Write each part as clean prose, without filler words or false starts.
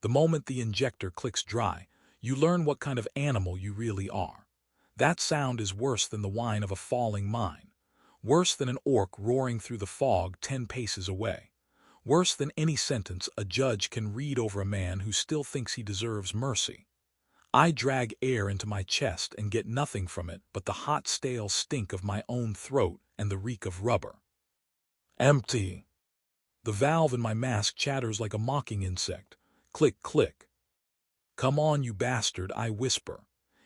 The moment the injector clicks dry, you learn what kind of animal you really are. That sound is worse than the whine of a falling mine. Worse than an orc roaring through the fog 10 paces away. Worse than any sentence a judge can read over a man who still thinks he deserves mercy. I drag air into my chest and get nothing from it but the hot, stale stink of my own throat and the reek of rubber. Empty. The valve in my mask chatters like a mocking insect. Click, click. Come on, you bastard, I whisper.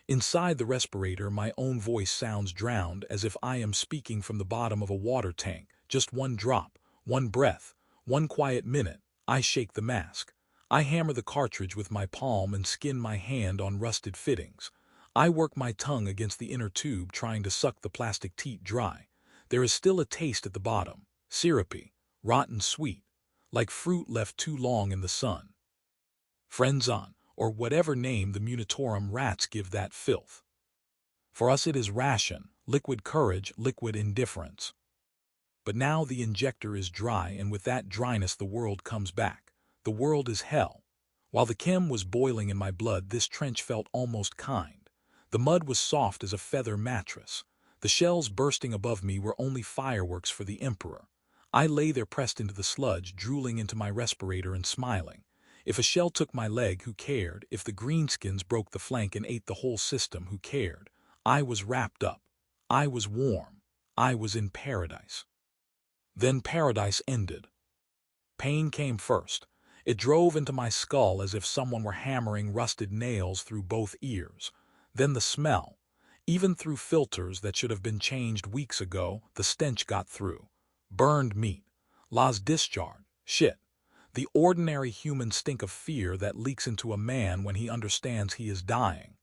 Inside the respirator, my own voice sounds drowned, as if I am speaking from the bottom of a water tank. Just one drop, one breath, one quiet minute. I shake the mask. I hammer the cartridge with my palm and skin my hand on rusted fittings. I work my tongue against the inner tube, trying to suck the plastic teat dry. There is still a taste at the bottom, syrupy, rotten sweet, like fruit left too long in the sun. Frenzon, or whatever name the Munitorum rats give that filth. For us it is ration, liquid courage, liquid indifference. But now the injector is dry, and with that dryness the world comes back. The world is hell. While the chem was boiling in my blood, this trench felt almost kind. The mud was soft as a feather mattress. The shells bursting above me were only fireworks for the Emperor. I lay there pressed into the sludge, drooling into my respirator and smiling. If a shell took my leg, who cared? If the greenskins broke the flank and ate the whole system, who cared? I was wrapped up. I was warm. I was in paradise. Then paradise ended. Pain came first. It drove into my skull as if someone were hammering rusted nails through both ears. Then the smell. Even through filters that should have been changed weeks ago, the stench got through. Burned meat. Las discharge. Shit. The ordinary human stink of fear that leaks into a man when he understands he is dying.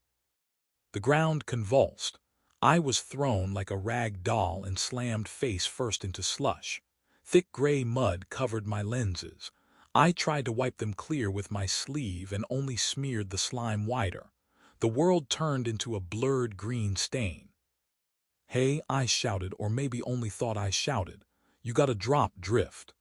The ground convulsed. I was thrown like a rag doll and slammed face first into slush. Thick gray mud covered my lenses. I tried to wipe them clear with my sleeve and only smeared the slime wider. The world turned into a blurred green stain. Hey, I shouted, or maybe only thought I shouted. You gotta drop drift.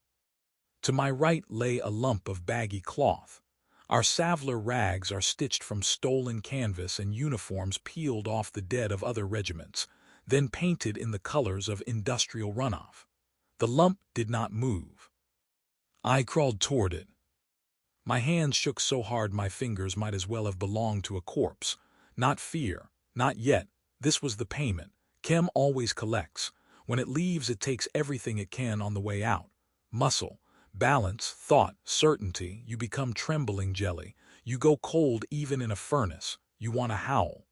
To my right lay a lump of baggy cloth. Our Savlar rags are stitched from stolen canvas and uniforms peeled off the dead of other regiments, then painted in the colors of industrial runoff. The lump did not move. I crawled toward it. My hands shook so hard my fingers might as well have belonged to a corpse. Not fear, not yet. This was the payment. Chem always collects. When it leaves, it takes everything it can on the way out. Muscle, balance, thought, certainty. You become trembling jelly. You go cold even in a furnace. You want to howl.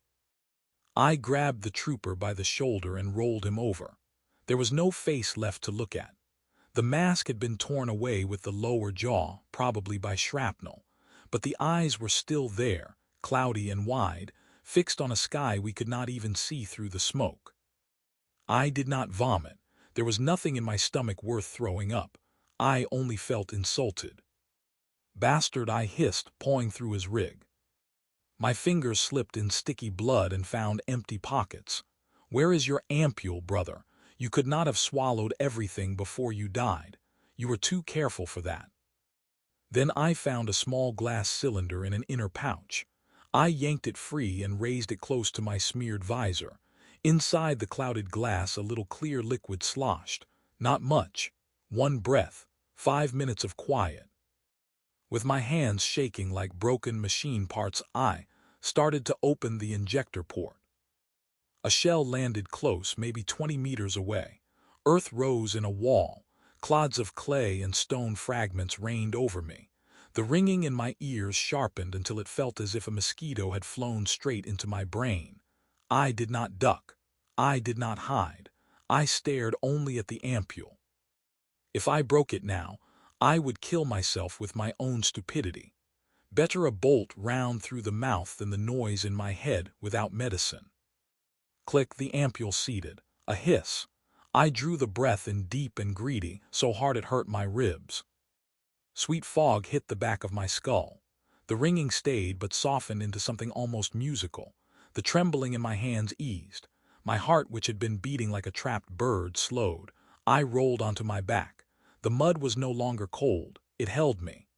I grabbed the trooper by the shoulder and rolled him over. There was no face left to look at. The mask had been torn away with the lower jaw, probably by shrapnel, but the eyes were still there, cloudy and wide, fixed on a sky we could not even see through the smoke. I did not vomit. There was nothing in my stomach worth throwing up. I only felt insulted. Bastard, I hissed, pawing through his rig. My fingers slipped in sticky blood and found empty pockets. Where is your ampule, brother? You could not have swallowed everything before you died. You were too careful for that. Then I found a small glass cylinder in an inner pouch. I yanked it free and raised it close to my smeared visor. Inside the clouded glass a little clear liquid sloshed. Not much. One breath. 5 minutes of quiet. With my hands shaking like broken machine parts, I started to open the injector port. A shell landed close, maybe 20 meters away. Earth rose in a wall. Clods of clay and stone fragments rained over me. The ringing in my ears sharpened until it felt as if a mosquito had flown straight into my brain. I did not duck. I did not hide. I stared only at the ampule. If I broke it now, I would kill myself with my own stupidity. Better a bolt round through the mouth than the noise in my head without medicine. Click, the ampule seated. A hiss. I drew the breath in deep and greedy, so hard it hurt my ribs. Sweet fog hit the back of my skull. The ringing stayed but softened into something almost musical. The trembling in my hands eased. My heart, which had been beating like a trapped bird, slowed. I rolled onto my back. The mud was no longer cold. It held me.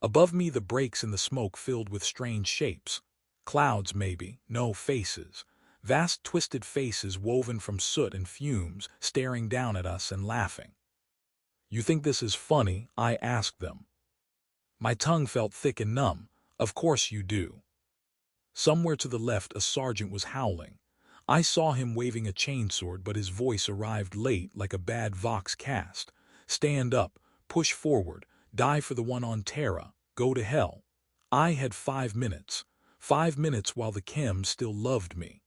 Above me the breaks in the smoke filled with strange shapes. Clouds maybe, no faces. Vast twisted faces woven from soot and fumes, staring down at us and laughing. "You think this is funny?" I asked them. My tongue felt thick and numb. "Of course you do." Somewhere to the left a sergeant was howling. I saw him waving a chainsword, but his voice arrived late like a bad Vox cast. "Stand up, push forward, die for the one on Terra, go to hell." I had 5 minutes. 5 minutes while the chem still loved me.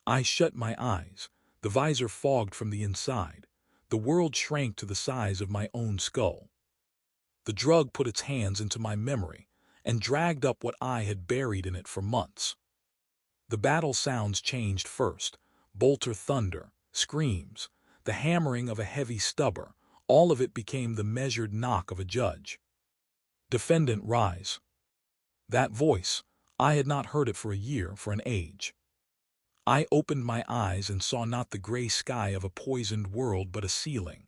I shut my eyes. The visor fogged from the inside. The world shrank to the size of my own skull. The drug put its hands into my memory and dragged up what I had buried in it for months. The battle sounds changed first. Bolter thunder, screams, the hammering of a heavy stubber, all of it became the measured knock of a judge. "Defendant, rise." That voice, I had not heard it for a year, for an age. I opened my eyes and saw not the gray sky of a poisoned world but a ceiling.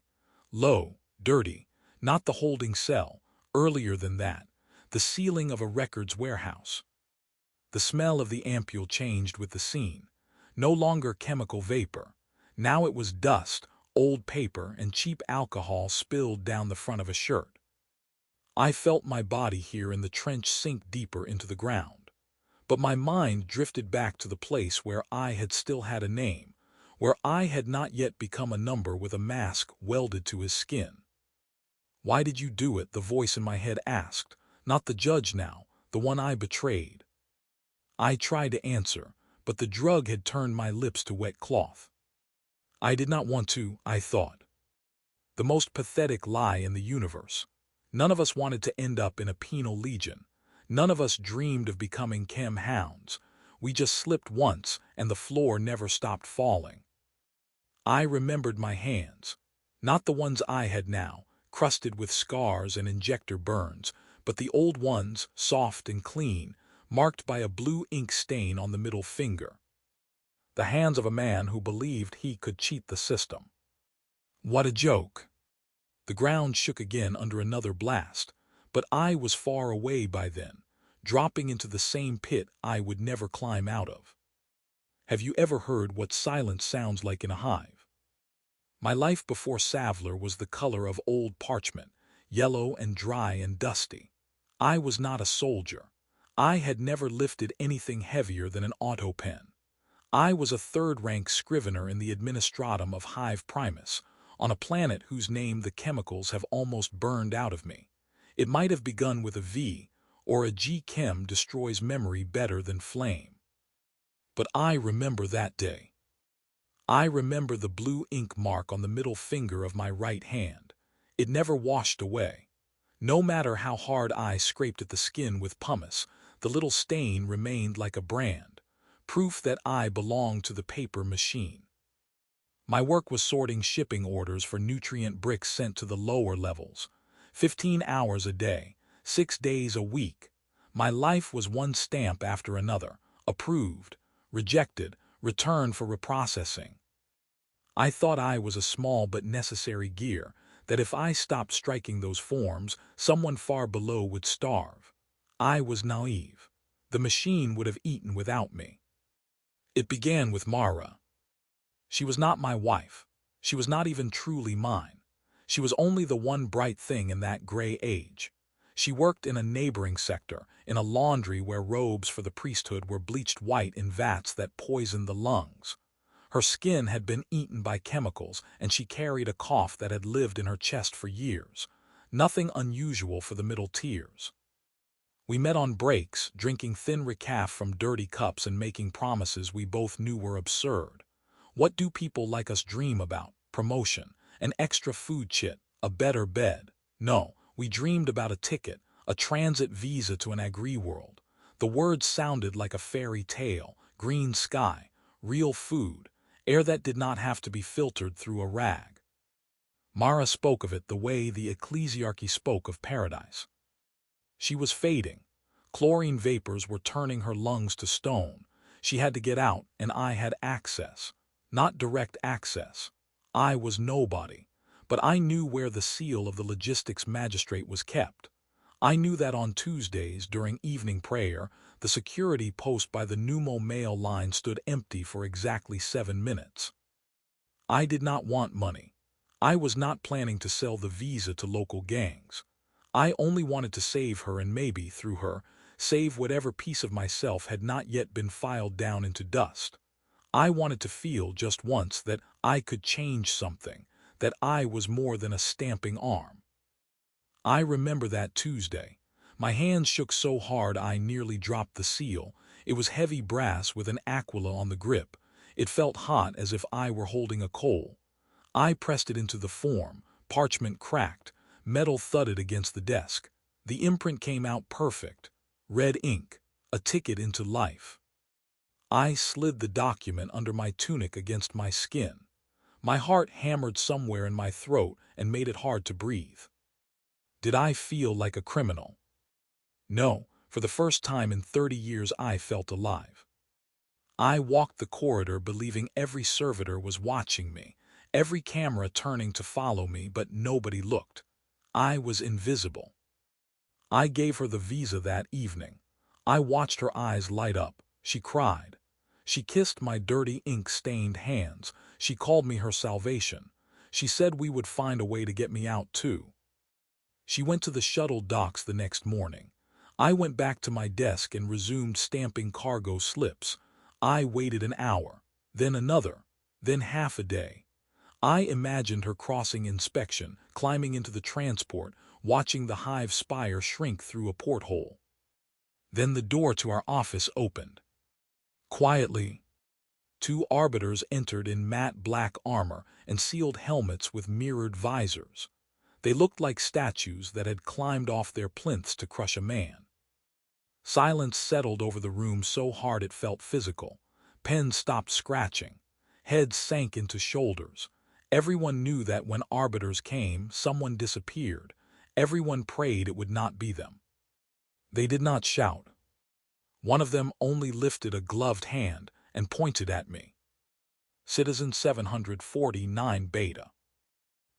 Low, dirty, not the holding cell, earlier than that, the ceiling of a records warehouse. The smell of the ampule changed with the scene. No longer chemical vapor. Now it was dust, old paper, and cheap alcohol spilled down the front of a shirt. I felt my body here in the trench sink deeper into the ground. But my mind drifted back to the place where I had still had a name, where I had not yet become a number with a mask welded to his skin. "Why did you do it?" the voice in my head asked. Not the judge now, the one I betrayed. I tried to answer, but the drug had turned my lips to wet cloth. I did not want to, I thought. The most pathetic lie in the universe. None of us wanted to end up in a penal legion. None of us dreamed of becoming chem hounds. We just slipped once, and the floor never stopped falling. I remembered my hands. Not the ones I had now, crusted with scars and injector burns, but the old ones, soft and clean, marked by a blue ink stain on the middle finger. The hands of a man who believed he could cheat the system. What a joke! The ground shook again under another blast, but I was far away by then, dropping into the same pit I would never climb out of. Have you ever heard what silence sounds like in a hive? My life before Savlar was the color of old parchment, yellow and dry and dusty. I was not a soldier. I had never lifted anything heavier than an auto pen. I was a third-rank scrivener in the administratum of Hive Primus, on a planet whose name the chemicals have almost burned out of me. It might have begun with a V, or a G-Chem destroys memory better than flame. But I remember that day. I remember the blue ink mark on the middle finger of my right hand. It never washed away. No matter how hard I scraped at the skin with pumice, the little stain remained like a brand, proof that I belonged to the paper machine. My work was sorting shipping orders for nutrient bricks sent to the lower levels. 15 hours a day, 6 days a week. My life was one stamp after another, approved, rejected, returned for reprocessing. I thought I was a small but necessary gear, that if I stopped striking those forms, someone far below would starve. I was naive. The machine would have eaten without me. It began with Mara. She was not my wife. She was not even truly mine. She was only the one bright thing in that gray age. She worked in a neighboring sector, in a laundry where robes for the priesthood were bleached white in vats that poisoned the lungs. Her skin had been eaten by chemicals, and she carried a cough that had lived in her chest for years. Nothing unusual for the middle tiers. We met on breaks, drinking thin recaf from dirty cups and making promises we both knew were absurd. What do people like us dream about? Promotion, an extra food chit, a better bed. No, we dreamed about a ticket, a transit visa to an agri-world. The words sounded like a fairy tale, green sky, real food, air that did not have to be filtered through a rag. Mara spoke of it the way the ecclesiarchy spoke of paradise. She was fading. Chlorine vapors were turning her lungs to stone. She had to get out, and I had access. Not direct access. I was nobody, but I knew where the seal of the logistics magistrate was kept. I knew that on Tuesdays, during evening prayer, the security post by the Pneumo mail line stood empty for exactly 7 minutes. I did not want money. I was not planning to sell the visa to local gangs. I only wanted to save her and maybe, through her, save whatever piece of myself had not yet been filed down into dust. I wanted to feel just once that I could change something, that I was more than a stamping arm. I remember that Tuesday. My hands shook so hard I nearly dropped the seal. It was heavy brass with an aquila on the grip. It felt hot as if I were holding a coal. I pressed it into the form. Parchment cracked. Metal thudded against the desk. The imprint came out perfect. Red ink. A ticket into life. I slid the document under my tunic against my skin. My heart hammered somewhere in my throat and made it hard to breathe. Did I feel like a criminal? No, for the first time in 30 years I felt alive. I walked the corridor believing every servitor was watching me, every camera turning to follow me, but nobody looked. I was invisible. I gave her the visa that evening. I watched her eyes light up. She cried. She kissed my dirty ink-stained hands. She called me her salvation. She said we would find a way to get me out too. She went to the shuttle docks the next morning. I went back to my desk and resumed stamping cargo slips. I waited an hour, then another, then half a day. I imagined her crossing inspection, climbing into the transport, watching the hive spire shrink through a porthole. Then the door to our office opened. Quietly, 2 arbiters entered in matte black armor and sealed helmets with mirrored visors. They looked like statues that had climbed off their plinths to crush a man. Silence settled over the room so hard it felt physical. Pens stopped scratching. Heads sank into shoulders. Everyone knew that when arbiters came, someone disappeared. Everyone prayed it would not be them. They did not shout. One of them only lifted a gloved hand and pointed at me. Citizen 749 Beta.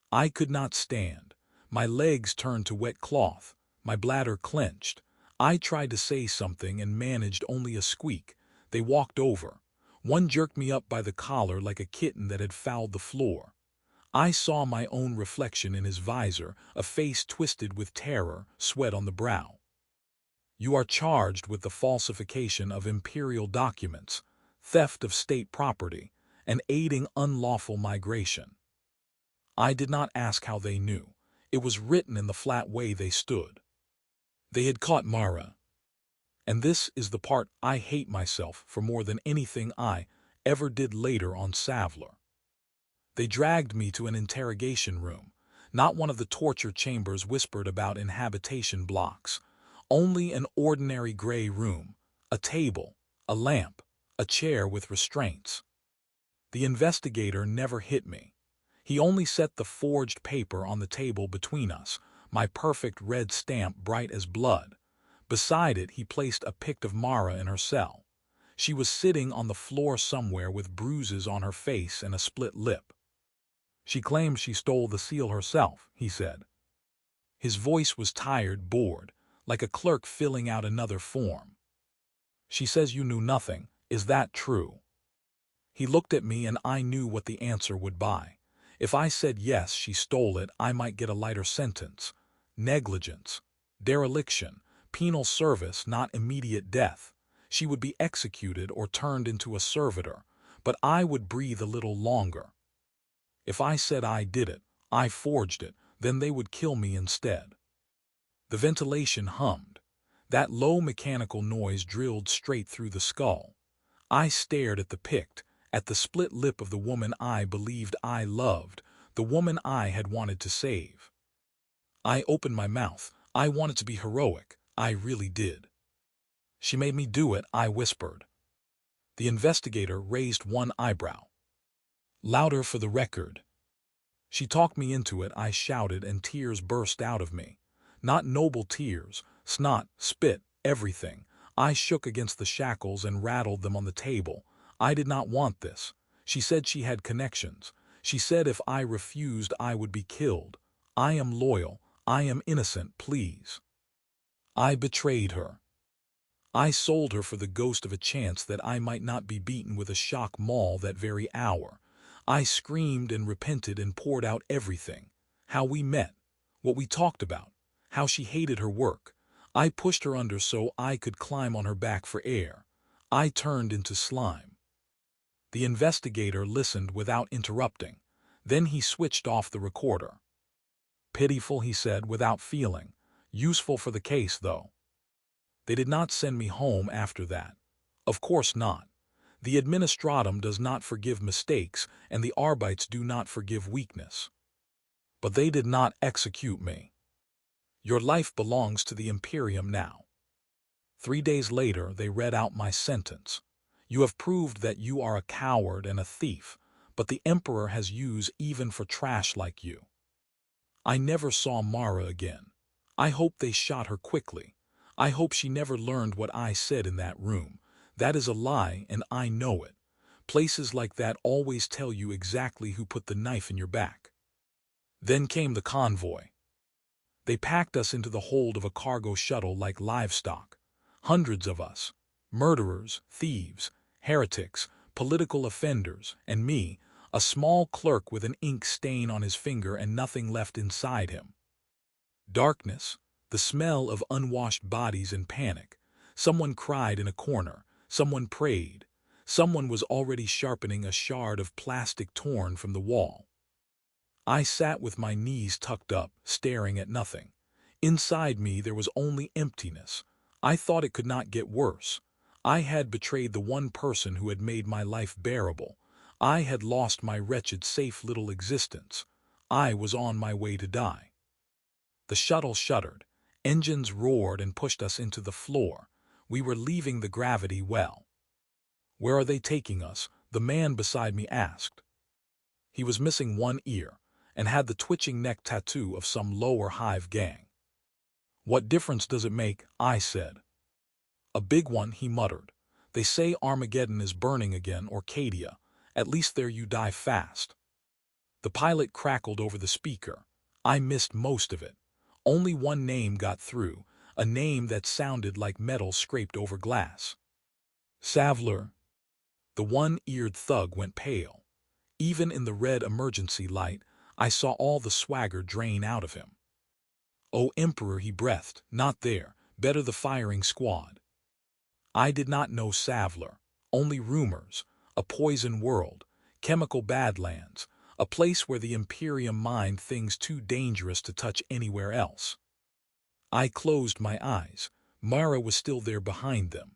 I could not stand. My legs turned to wet cloth. My bladder clenched. I tried to say something and managed only a squeak. They walked over. One jerked me up by the collar like a kitten that had fouled the floor. I saw my own reflection in his visor, a face twisted with terror, sweat on the brow. You are charged with the falsification of imperial documents, theft of state property, and aiding unlawful migration. I did not ask how they knew. It was written in the flat way they stood. They had caught Mara. And this is the part I hate myself for more than anything I ever did later on Savlar. They dragged me to an interrogation room, not one of the torture chambers whispered about in habitation blocks, only an ordinary gray room, a table, a lamp, a chair with restraints. The investigator never hit me. He only set the forged paper on the table between us, my perfect red stamp bright as blood. Beside it he placed a pict of Mara in her cell. She was sitting on the floor somewhere with bruises on her face and a split lip. She claims she stole the seal herself, he said. His voice was tired, bored, like a clerk filling out another form. She says you knew nothing. Is that true? He looked at me and I knew what the answer would be. If I said yes, she stole it, I might get a lighter sentence. Negligence, dereliction, penal service, not immediate death. She would be executed or turned into a servitor, but I would breathe a little longer. If I said I did it, I forged it, then they would kill me instead. The ventilation hummed. That low mechanical noise drilled straight through the skull. I stared at the pict, at the split lip of the woman I believed I loved, the woman I had wanted to save. I opened my mouth. I wanted to be heroic. I really did. She made me do it, I whispered. The investigator raised one eyebrow. Louder for the record. She talked me into it, I shouted, and tears burst out of me. Not noble tears, snot, spit, everything. I shook against the shackles and rattled them on the table. I did not want this. She said she had connections. She said if I refused I would be killed. I am loyal. I am innocent, please. I betrayed her. I sold her for the ghost of a chance that I might not be beaten with a shock maul that very hour. I screamed and repented and poured out everything. How we met, what we talked about, how she hated her work. I pushed her under so I could climb on her back for air. I turned into slime. The investigator listened without interrupting. Then he switched off the recorder. Pitiful, he said, without feeling. Useful for the case, though. They did not send me home after that. Of course not. The administratum does not forgive mistakes, and the Arbeits do not forgive weakness. But they did not execute me. Your life belongs to the Imperium now. 3 days later, they read out my sentence. You have proved that you are a coward and a thief, but the Emperor has use even for trash like you. I never saw Mara again. I hope they shot her quickly. I hope she never learned what I said in that room. That is a lie, and I know it. Places like that always tell you exactly who put the knife in your back. Then came the convoy. They packed us into the hold of a cargo shuttle like livestock. Hundreds of us. Murderers, thieves, heretics, political offenders, and me, a small clerk with an ink stain on his finger and nothing left inside him. Darkness, the smell of unwashed bodies and panic. Someone cried in a corner. Someone prayed. Someone was already sharpening a shard of plastic torn from the wall. I sat with my knees tucked up, staring at nothing. Inside me there was only emptiness. I thought it could not get worse. I had betrayed the one person who had made my life bearable. I had lost my wretched, safe little existence. I was on my way to die. The shuttle shuddered. Engines roared and pushed us into the floor. We were leaving the gravity well. Where are they taking us? The man beside me asked. He was missing one ear and had the twitching neck tattoo of some lower hive gang. What difference does it make? I said. A big one, he muttered. They say Armageddon is burning again, or Cadia. At least there you die fast. The pilot crackled over the speaker. I missed most of it. Only one name got through, a name that sounded like metal scraped over glass. Savlar. The one-eared thug went pale. Even in the red emergency light, I saw all the swagger drain out of him. "Oh, Emperor," he breathed, "not there. Better the firing squad." I did not know Savlar. Only rumors. A poison world. Chemical badlands. A place where the Imperium mined things too dangerous to touch anywhere else. I closed my eyes. Mara was still there behind them.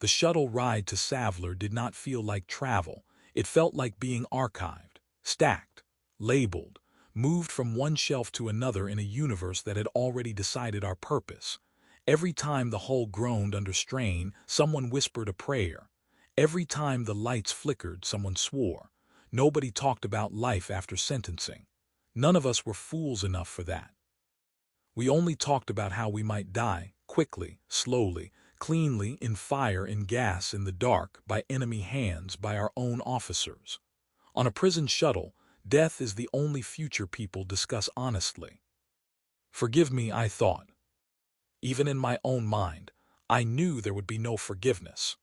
The shuttle ride to Savlar did not feel like travel. It felt like being archived, stacked, labeled, moved from one shelf to another in a universe that had already decided our purpose. Every time the hull groaned under strain, someone whispered a prayer. Every time the lights flickered, someone swore. Nobody talked about life after sentencing. None of us were fools enough for that. We only talked about how we might die, quickly, slowly, cleanly, in fire, in gas, in the dark, by enemy hands, by our own officers. On a prison shuttle, death is the only future people discuss honestly. Forgive me, I thought. Even in my own mind, I knew there would be no forgiveness.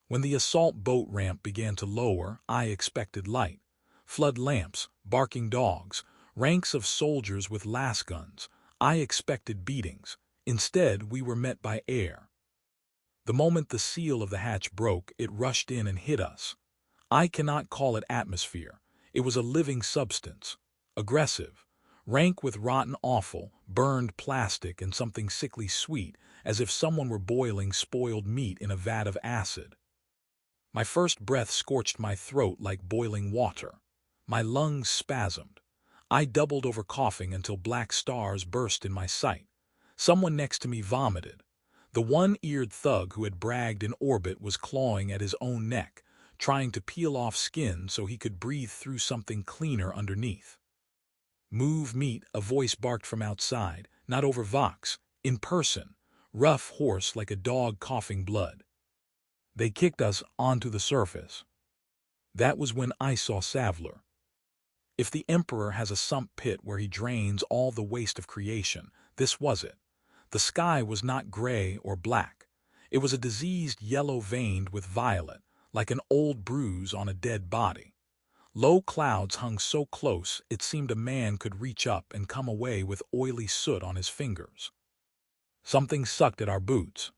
When the assault boat ramp began to lower, I expected light. Flood lamps, barking dogs, ranks of soldiers with lasguns. I expected beatings. Instead, we were met by air. The moment the seal of the hatch broke, it rushed in and hit us. I cannot call it atmosphere. It was a living substance. Aggressive. Rank with rotten offal, burned plastic, and something sickly sweet, as if someone were boiling spoiled meat in a vat of acid. My first breath scorched my throat like boiling water. My lungs spasmed. I doubled over coughing until black stars burst in my sight. Someone next to me vomited. The one-eared thug who had bragged in orbit was clawing at his own neck, trying to peel off skin so he could breathe through something cleaner underneath. "Move, meat," a voice barked from outside, not over Vox, in person, rough, hoarse, like a dog coughing blood. They kicked us onto the surface. That was when I saw Savlar. If the Emperor has a sump pit where he drains all the waste of creation, this was it. The sky was not gray or black. It was a diseased yellow veined with violet, like an old bruise on a dead body. Low clouds hung so close it seemed a man could reach up and come away with oily soot on his fingers. Something sucked at our boots.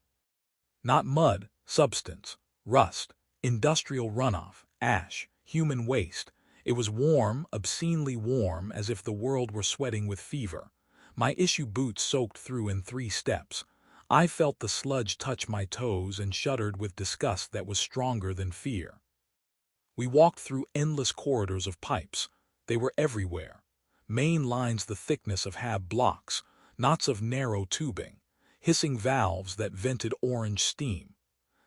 Not mud, substance, rust, industrial runoff, ash, human waste. It was warm, obscenely warm, as if the world were sweating with fever. My issue boots soaked through in 3 steps. I felt the sludge touch my toes and shuddered with disgust that was stronger than fear. We walked through endless corridors of pipes. They were everywhere. Main lines the thickness of hab blocks, knots of narrow tubing, hissing valves that vented orange steam.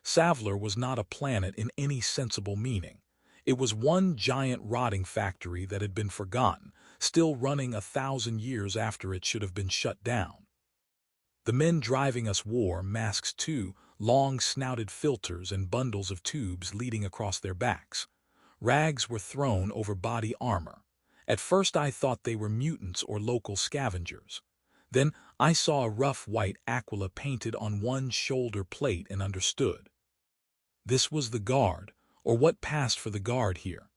Savlar was not a planet in any sensible meaning. It was one giant rotting factory that had been forgotten, still running 1,000 years after it should have been shut down. The men driving us wore masks too, long snouted filters and bundles of tubes leading across their backs. Rags were thrown over body armor. At first I thought they were mutants or local scavengers. Then I saw a rough white aquila painted on one shoulder plate and understood. This was the guard, or what passed for the guard here.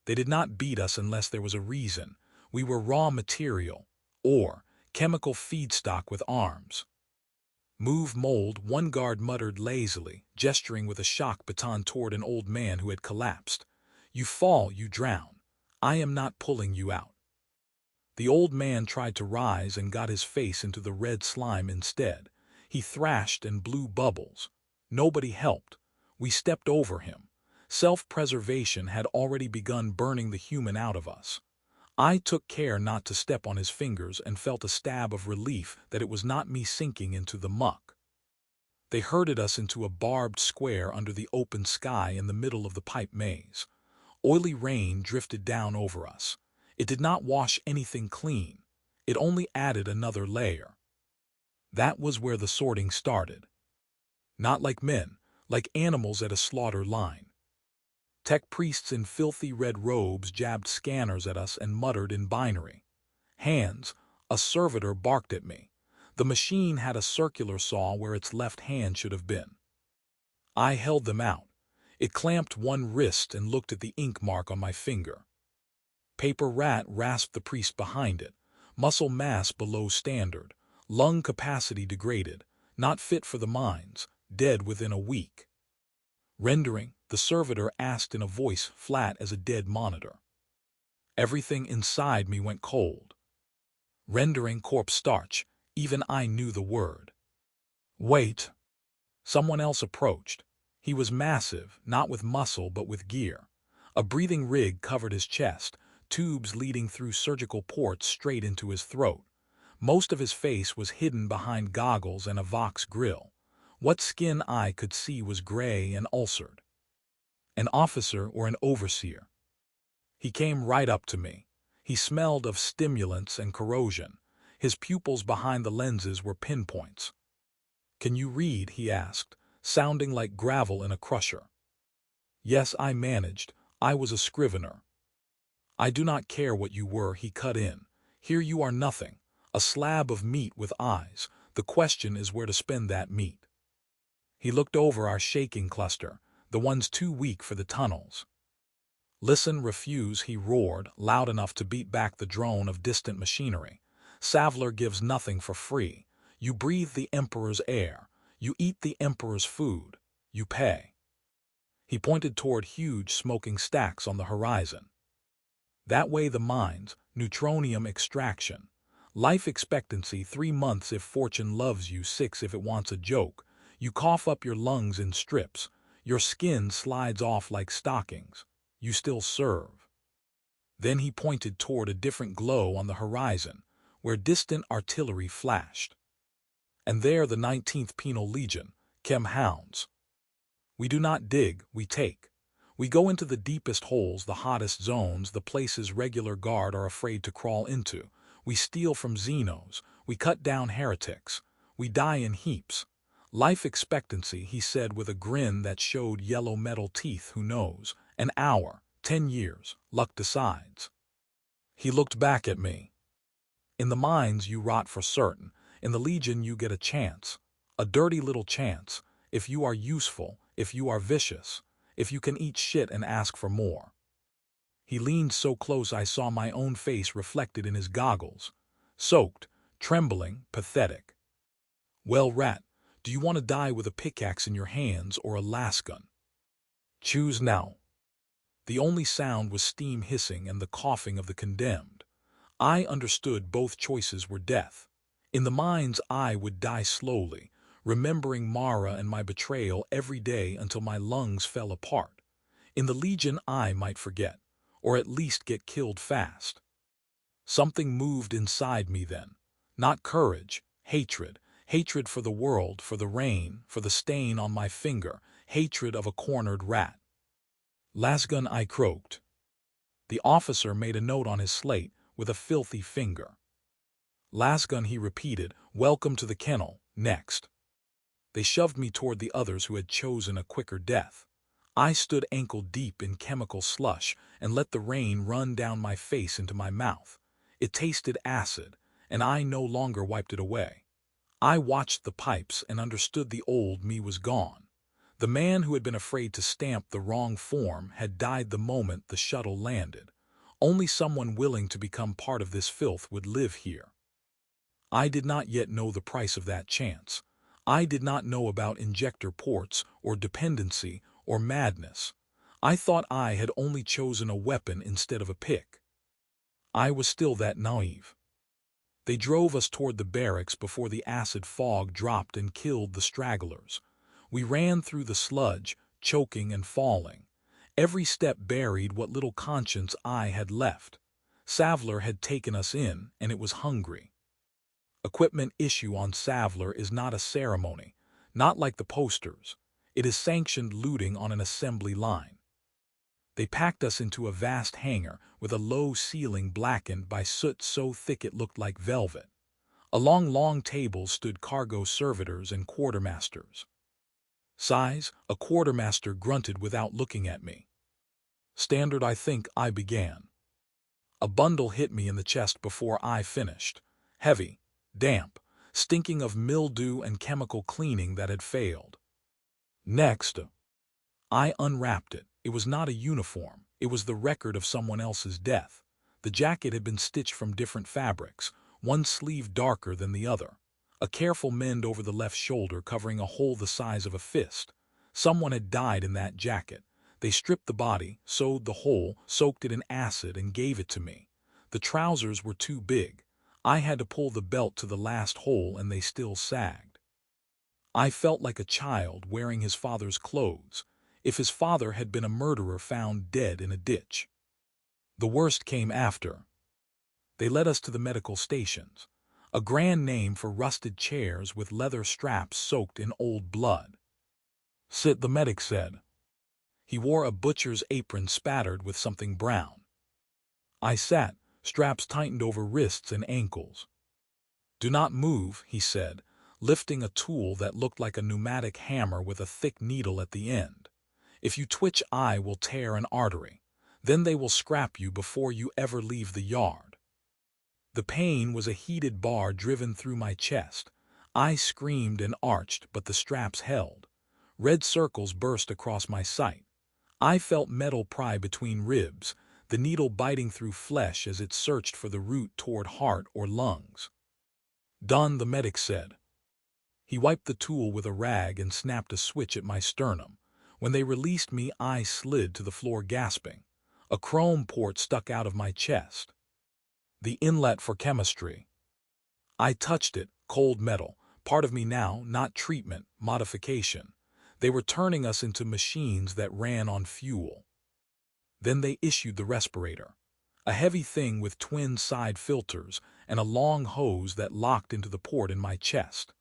They did not beat us unless there was a reason. We were raw material, or chemical feedstock with arms. Move mold, one guard muttered lazily, gesturing with a shock baton toward an old man who had collapsed. You fall, you drown. I am not pulling you out. The old man tried to rise and got his face into the red slime instead. He thrashed and blew bubbles. Nobody helped. We stepped over him. Self-preservation had already begun burning the human out of us. I took care not to step on his fingers and felt a stab of relief that it was not me sinking into the muck. They herded us into a barbed square under the open sky in the middle of the pipe maze. Oily rain drifted down over us. It did not wash anything clean. It only added another layer. That was where the sorting started. Not like men, like animals at a slaughter line. Tech priests in filthy red robes jabbed scanners at us and muttered in binary. Hands. A servitor barked at me. The machine had a circular saw where its left hand should have been. I held them out. It clamped one wrist and looked at the ink mark on my finger. Paper rat rasped the priest behind it. Muscle mass below standard. Lung capacity degraded. Not fit for the mines. Dead within a week. Rendering, the servitor asked in a voice flat as a dead monitor. Everything inside me went cold. Rendering corpse starch. Even I knew the word. Wait. Someone else approached. He was massive, not with muscle but with gear. A breathing rig covered his chest, tubes leading through surgical ports straight into his throat. Most of his face was hidden behind goggles and a Vox grill. What skin I could see was gray and ulcered. An officer or an overseer. He came right up to me. He smelled of stimulants and corrosion. His pupils behind the lenses were pinpoints. Can you read? He asked, sounding like gravel in a crusher. Yes, I managed. I was a scrivener. I do not care what you were, he cut in. Here you are nothing. A slab of meat with eyes. The question is where to spend that meat. He looked over our shaking cluster, the ones too weak for the tunnels. Listen, refuse, he roared, loud enough to beat back the drone of distant machinery. Savlar gives nothing for free. You breathe the Emperor's air. You eat the Emperor's food. You pay. He pointed toward huge smoking stacks on the horizon. That way the mines, neutronium extraction. Life expectancy 3 months if fortune loves you, 6 if it wants a joke. You cough up your lungs in strips. Your skin slides off like stockings. You still serve. Then he pointed toward a different glow on the horizon, where distant artillery flashed. And there the 19th Penal Legion, Chem Hounds. We do not dig, we take. We go into the deepest holes, the hottest zones, the places regular guard are afraid to crawl into. We steal from Xenos. We cut down heretics. We die in heaps. Life expectancy, he said with a grin that showed yellow metal teeth, who knows? An hour, 10 years, luck decides. He looked back at me. In the mines you rot for certain. In the Legion you get a chance. A dirty little chance. If you are useful, if you are vicious, if you can eat shit and ask for more. He leaned so close I saw my own face reflected in his goggles. Soaked, trembling, pathetic. Well, Rat, do you want to die with a pickaxe in your hands or a lasgun? Choose now. The only sound was steam hissing and the coughing of the condemned. I understood both choices were death. In the mind's eye would die slowly, remembering Mara and my betrayal every day until my lungs fell apart. In the Legion I might forget, or at least get killed fast. Something moved inside me then. Not courage, hatred. Hatred for the world, for the rain, for the stain on my finger. Hatred of a cornered rat. Lasgun, I croaked. The officer made a note on his slate with a filthy finger. Lasgun, he repeated, welcome to the kennel, next. They shoved me toward the others who had chosen a quicker death. I stood ankle-deep in chemical slush and let the rain run down my face into my mouth. It tasted acid, and I no longer wiped it away. I watched the pipes and understood the old me was gone. The man who had been afraid to stamp the wrong form had died the moment the shuttle landed. Only someone willing to become part of this filth would live here. I did not yet know the price of that chance. I did not know about injector ports or dependency or madness. I thought I had only chosen a weapon instead of a pick. I was still that naive. They drove us toward the barracks before the acid fog dropped and killed the stragglers. We ran through the sludge, choking and falling. Every step buried what little conscience I had left. Savlar had taken us in, and it was hungry. Equipment issue on Savlar is not a ceremony, not like the posters. It is sanctioned looting on an assembly line. They packed us into a vast hangar with a low ceiling blackened by soot so thick it looked like velvet. Along long tables stood cargo servitors and quartermasters. Size, a quartermaster grunted without looking at me. Standard, I think, I began. A bundle hit me in the chest before I finished. Heavy, damp, stinking of mildew and chemical cleaning that had failed. Next, I unwrapped it. It was not a uniform. It was the record of someone else's death. The jacket had been stitched from different fabrics, one sleeve darker than the other. A careful mend over the left shoulder covering a hole the size of a fist. Someone had died in that jacket. They stripped the body, sewed the hole, soaked it in acid, and gave it to me. The trousers were too big. I had to pull the belt to the last hole and they still sagged. I felt like a child wearing his father's clothes, if his father had been a murderer found dead in a ditch. The worst came after. They led us to the medical stations, a grand name for rusted chairs with leather straps soaked in old blood. Sit, the medic said. He wore a butcher's apron spattered with something brown. I sat, straps tightened over wrists and ankles. Do not move, he said, lifting a tool that looked like a pneumatic hammer with a thick needle at the end. If you twitch, I will tear an artery. Then they will scrap you before you ever leave the yard. The pain was a heated bar driven through my chest. I screamed and arched, but the straps held. Red circles burst across my sight. I felt metal pry between ribs, the needle biting through flesh as it searched for the route toward heart or lungs. Done, the medic said. He wiped the tool with a rag and snapped a switch at my sternum. When they released me, I slid to the floor gasping. A chrome port stuck out of my chest. The inlet for chemistry. I touched it, cold metal, part of me now, not treatment, modification. They were turning us into machines that ran on fuel. Then they issued the respirator, a heavy thing with twin side filters and a long hose that locked into the port in my chest.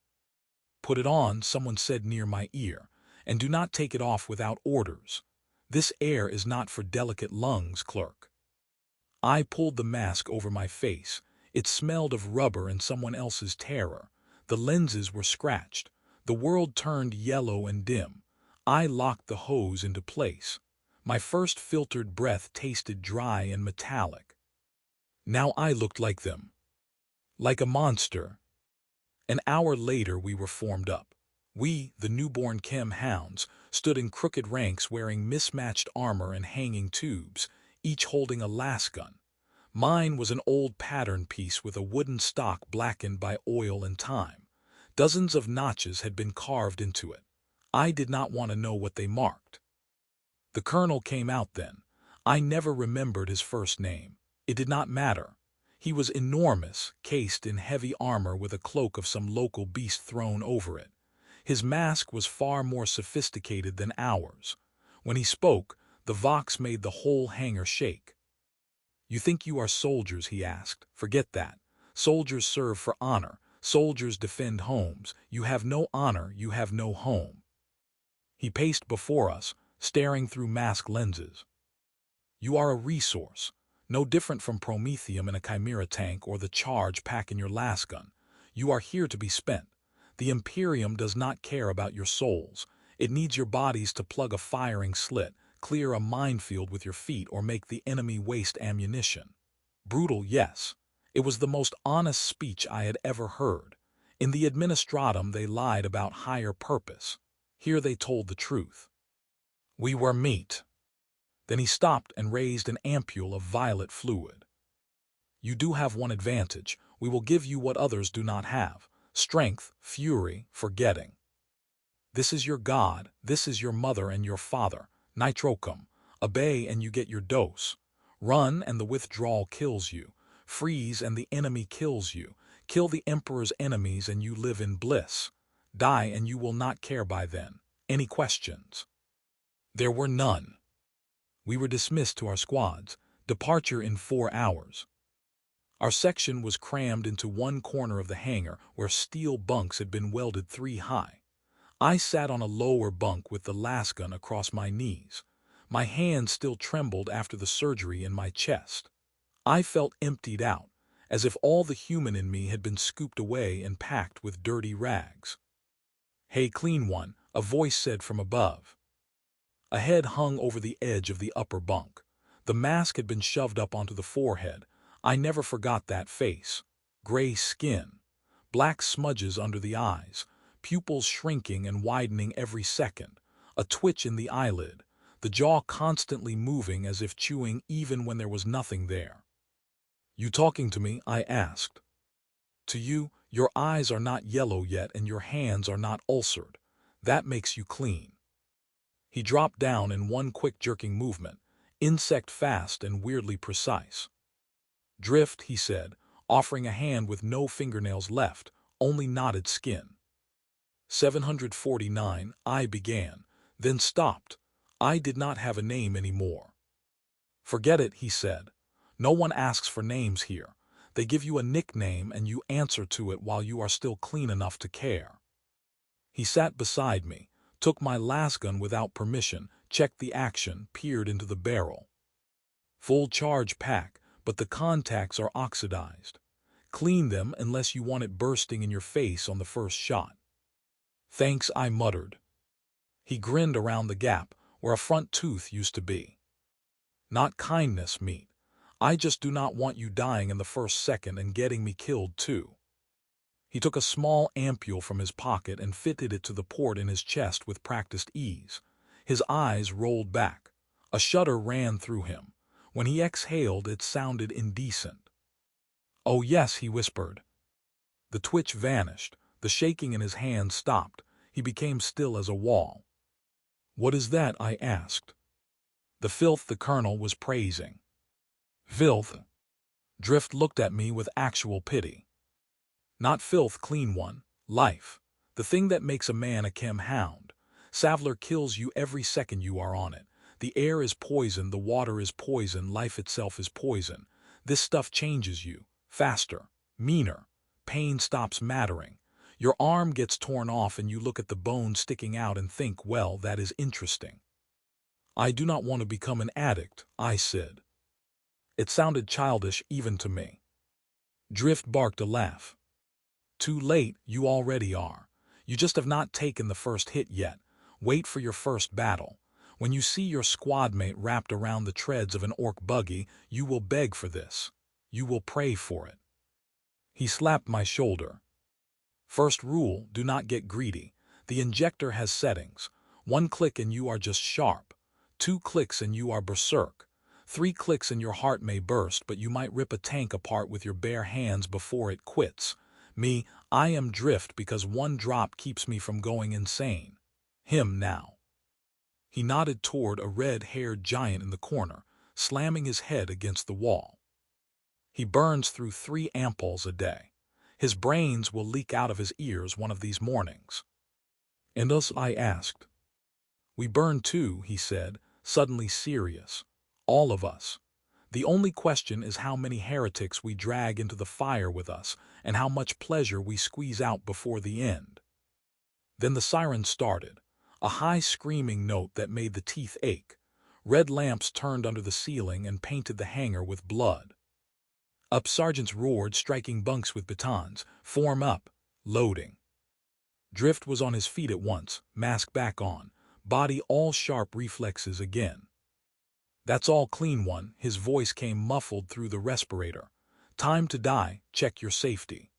Put it on, someone said near my ear, and do not take it off without orders. This air is not for delicate lungs, clerk. I pulled the mask over my face. It smelled of rubber and someone else's terror. The lenses were scratched. The world turned yellow and dim. I locked the hose into place. My first filtered breath tasted dry and metallic. Now I looked like them. Like a monster. An hour later we were formed up. We, the newborn chem hounds, stood in crooked ranks wearing mismatched armor and hanging tubes, each holding a lasgun. Mine was an old pattern piece with a wooden stock blackened by oil and time. Dozens of notches had been carved into it. I did not want to know what they marked. The colonel came out then. I never remembered his first name. It did not matter. He was enormous, cased in heavy armor with a cloak of some local beast thrown over it. His mask was far more sophisticated than ours. When he spoke, the vox made the whole hangar shake. "You think you are soldiers?" he asked. "Forget that. Soldiers serve for honor. Soldiers defend homes. You have no honor, you have no home." He paced before us, staring through mask lenses. "You are a resource, no different from promethium in a chimera tank or the charge pack in your lasgun. You are here to be spent. The Imperium does not care about your souls. It needs your bodies to plug a firing slit, clear a minefield with your feet, or make the enemy waste ammunition." Brutal, yes. It was the most honest speech I had ever heard. In the administratum they lied about higher purpose. Here they told the truth. We were meat. Then he stopped and raised an ampule of violet fluid. "You do have one advantage. We will give you what others do not have: strength, fury, forgetting. This is your god, this is your mother and your father. Nitrocum. Obey and you get your dose. Run and the withdrawal kills you. Freeze and the enemy kills you. Kill the Emperor's enemies and you live in bliss. Die and you will not care by then. Any questions?" There were none. We were dismissed to our squads. Departure in 4 hours. Our section was crammed into one corner of the hangar where steel bunks had been welded 3 high. I sat on a lower bunk with the lasgun across my knees. My hands still trembled after the surgery in my chest. I felt emptied out, as if all the human in me had been scooped away and packed with dirty rags. "Hey, clean one," a voice said from above. A head hung over the edge of the upper bunk. The mask had been shoved up onto the forehead. I never forgot that face. Gray skin, black smudges under the eyes, pupils shrinking and widening every second, a twitch in the eyelid, the jaw constantly moving as if chewing even when there was nothing there. "You talking to me?" I asked. "To you. Your eyes are not yellow yet and your hands are not ulcered. That makes you clean." He dropped down in one quick jerking movement, insect fast and weirdly precise. "Drift," he said, offering a hand with no fingernails left, only knotted skin. 749, I began, then stopped. I did not have a name anymore. "Forget it," he said. "No one asks for names here. They give you a nickname and you answer to it while you are still clean enough to care." He sat beside me, took my lasgun without permission, checked the action, peered into the barrel. "Full charge pack, but the contacts are oxidized. Clean them unless you want it bursting in your face on the first shot." "Thanks," I muttered. He grinned around the gap where a front tooth used to be. "Not kindness, meat. I just do not want you dying in the first second and getting me killed too." He took a small ampule from his pocket and fitted it to the port in his chest with practiced ease. His eyes rolled back. A shudder ran through him. When he exhaled, it sounded indecent. "Oh yes," he whispered. The twitch vanished. The shaking in his hand stopped. He became still as a wall. "What is that?" I asked. "The filth the colonel was praising." "Filth?" Drift looked at me with actual pity. "Not filth, clean one. Life. The thing that makes a man a chem hound. Savlar kills you every second you are on it. The air is poison, the water is poison, life itself is poison. This stuff changes you. Faster. Meaner. Pain stops mattering. Your arm gets torn off and you look at the bone sticking out and think, well, that is interesting." "I do not want to become an addict," I said. It sounded childish even to me. Drift barked a laugh. "Too late, you already are. You just have not taken the first hit yet. Wait for your first battle. When you see your squadmate wrapped around the treads of an orc buggy, you will beg for this. You will pray for it." He slapped my shoulder. First rule, do not get greedy. The injector has settings. 1 click and you are just sharp. 2 clicks and you are berserk. 3 clicks and your heart may burst, but you might rip a tank apart with your bare hands before it quits. Me, I am drift because 1 drop keeps me from going insane. Him now. He nodded toward a red-haired giant in the corner, slamming his head against the wall. He burns through 3 ampoules a day. His brains will leak out of his ears one of these mornings. And us, I asked. We burn too, he said, suddenly serious. All of us. The only question is how many heretics we drag into the fire with us and how much pleasure we squeeze out before the end. Then the siren started, a high screaming note that made the teeth ache. Red lamps turned under the ceiling and painted the hangar with blood. Up sergeants roared, striking bunks with batons. Form up. Loading. Drift was on his feet at once, mask back on, body all sharp reflexes again. That's all clean one, his voice came muffled through the respirator. Time to die, check your safety.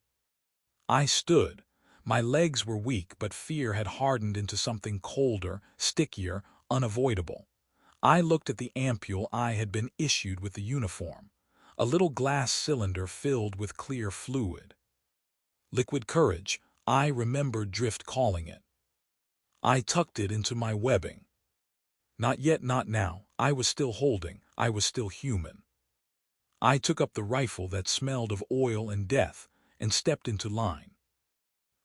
I stood. My legs were weak, but fear had hardened into something colder, stickier, unavoidable. I looked at the ampule I had been issued with the uniform, a little glass cylinder filled with clear fluid. Liquid courage, I remembered Drift calling it. I tucked it into my webbing. Not yet, not now, I was still holding, I was still human. I took up the rifle that smelled of oil and death and stepped into line.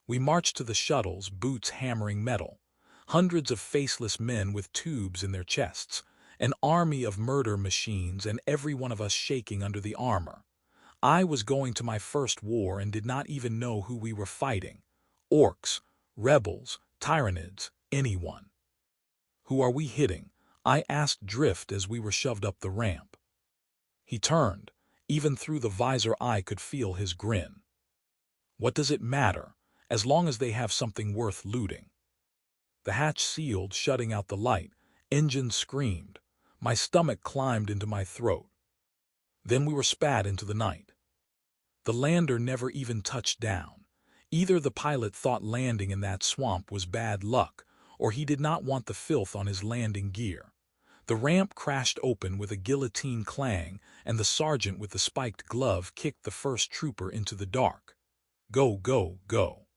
We marched to the shuttles, boots hammering metal, hundreds of faceless men with tubes in their chests, an army of murder machines, and every one of us shaking under the armor. I was going to my first war and did not even know who we were fighting. Orcs, rebels, tyrannids, anyone. Who are we hitting? I asked Drift as we were shoved up the ramp. He turned. Even through the visor I could feel his grin. What does it matter, as long as they have something worth looting? The hatch sealed, shutting out the light. Engines screamed. My stomach climbed into my throat. Then we were spat into the night. The lander never even touched down. Either the pilot thought landing in that swamp was bad luck, or he did not want the filth on his landing gear. The ramp crashed open with a guillotine clang, and the sergeant with the spiked glove kicked the first trooper into the dark. Go, go, go.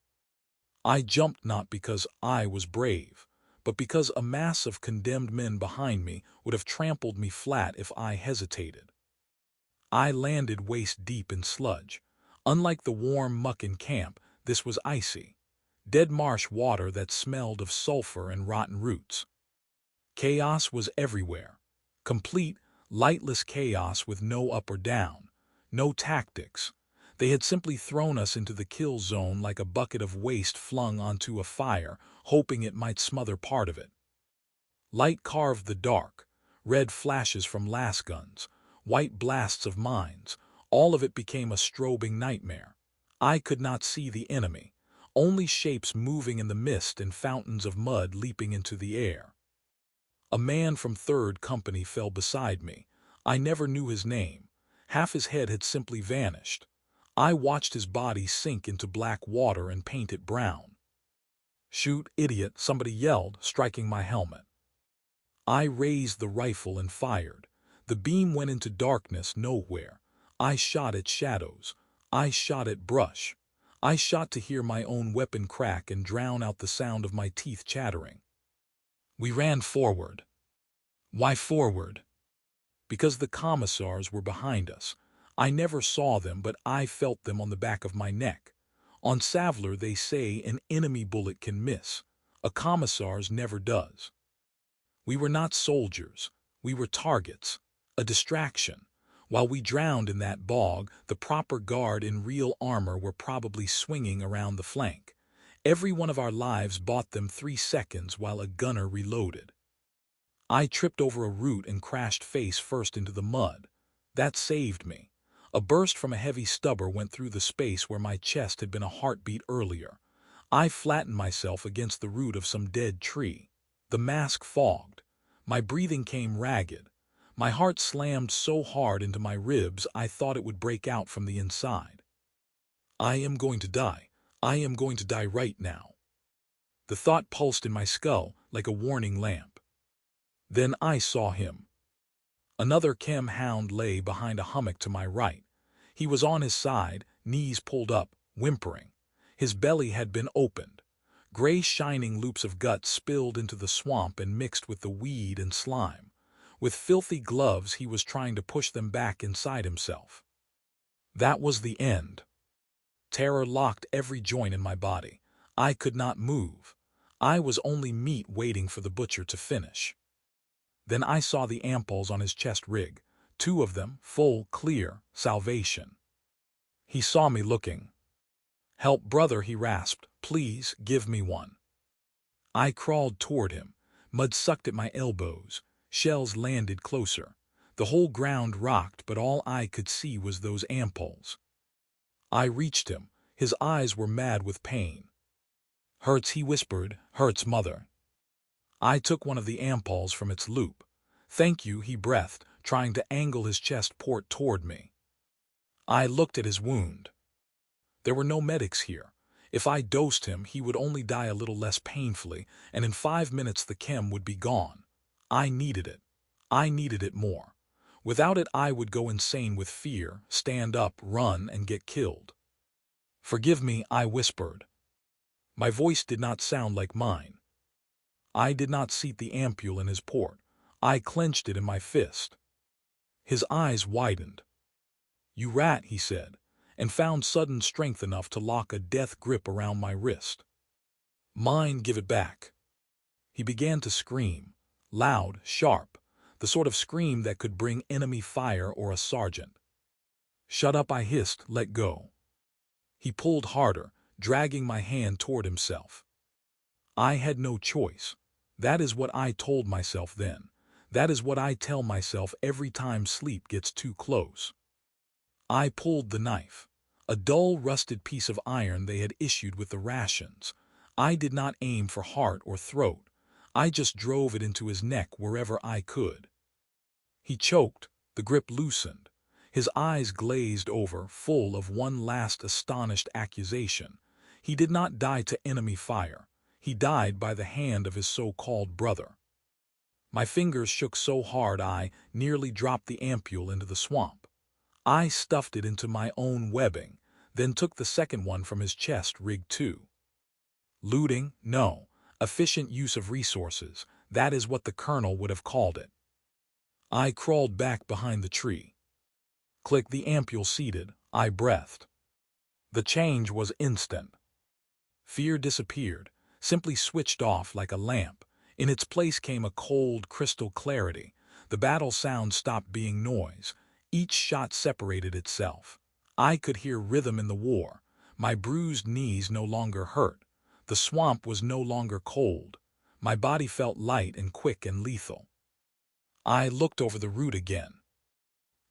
I jumped not because I was brave, but because a mass of condemned men behind me would have trampled me flat if I hesitated. I landed waist deep in sludge. Unlike the warm muck in camp, this was icy. Dead marsh water that smelled of sulfur and rotten roots. Chaos was everywhere. Complete, lightless chaos with no up or down, no tactics. They had simply thrown us into the kill zone like a bucket of waste flung onto a fire, hoping it might smother part of it. Light carved the dark, red flashes from las guns, white blasts of mines. All of it became a strobing nightmare. I could not see the enemy, only shapes moving in the mist and fountains of mud leaping into the air. A man from 3rd Company fell beside me. I never knew his name. Half his head had simply vanished. I watched his body sink into black water and paint it brown. Shoot, idiot, somebody yelled, striking my helmet. I raised the rifle and fired. The beam went into darkness nowhere. I shot at shadows. I shot at brush. I shot to hear my own weapon crack and drown out the sound of my teeth chattering. We ran forward. Why forward? Because the commissars were behind us. I never saw them, but I felt them on the back of my neck. On Savlar they say an enemy bullet can miss. A commissar's never does. We were not soldiers. We were targets. A distraction. While we drowned in that bog, the proper guard in real armor were probably swinging around the flank. Every one of our lives bought them 3 seconds while a gunner reloaded. I tripped over a root and crashed face first into the mud. That saved me. A burst from a heavy stubber went through the space where my chest had been a heartbeat earlier. I flattened myself against the root of some dead tree. The mask fogged. My breathing came ragged. My heart slammed so hard into my ribs I thought it would break out from the inside. I am going to die. I am going to die right now. The thought pulsed in my skull like a warning lamp. Then I saw him. Another chem hound lay behind a hummock to my right. He was on his side, knees pulled up, whimpering. His belly had been opened. Gray shining loops of gut spilled into the swamp and mixed with the weed and slime. With filthy gloves he was trying to push them back inside himself. That was the end. Terror locked every joint in my body. I could not move. I was only meat waiting for the butcher to finish. Then I saw the ampoules on his chest rig, 2 of them, full, clear, salvation. He saw me looking. "Help, brother," he rasped. "Please, give me one." I crawled toward him. Mud sucked at my elbows. Shells landed closer. The whole ground rocked, but all I could see was those ampoules. I reached him. His eyes were mad with pain. "Hurts," he whispered. "Hurts, mother." I took one of the ampoules from its loop. "Thank you," he breathed, trying to angle his chest port toward me. I looked at his wound. There were no medics here. If I dosed him, he would only die a little less painfully, and in 5 minutes the chem would be gone. I needed it. I needed it more. Without it, I would go insane with fear, stand up, run, and get killed. "Forgive me," I whispered. My voice did not sound like mine. I did not seat the ampule in his port. I clenched it in my fist. His eyes widened. "You rat," he said, and found sudden strength enough to lock a death grip around my wrist. "Mine, give it back." He began to scream, loud, sharp, the sort of scream that could bring enemy fire or a sergeant. "Shut up," I hissed. "Let go." He pulled harder, dragging my hand toward himself. I had no choice. That is what I told myself then. That is what I tell myself every time sleep gets too close. I pulled the knife. A dull, rusted piece of iron they had issued with the rations. I did not aim for heart or throat. I just drove it into his neck wherever I could. He choked. The grip loosened. His eyes glazed over, full of one last astonished accusation. He did not die to enemy fire. He died by the hand of his so-called brother. My fingers shook so hard I nearly dropped the ampule into the swamp. I stuffed it into my own webbing, then took the second one from his chest rig too. Looting? No. Efficient use of resources. That is what the colonel would have called it. I crawled back behind the tree. Click, the ampule seated. I breathed. The change was instant. Fear disappeared, simply switched off like a lamp. In its place came a cold, crystal clarity. The battle sound stopped being noise. Each shot separated itself. I could hear rhythm in the war. My bruised knees no longer hurt. The swamp was no longer cold. My body felt light and quick and lethal. I looked over the route again.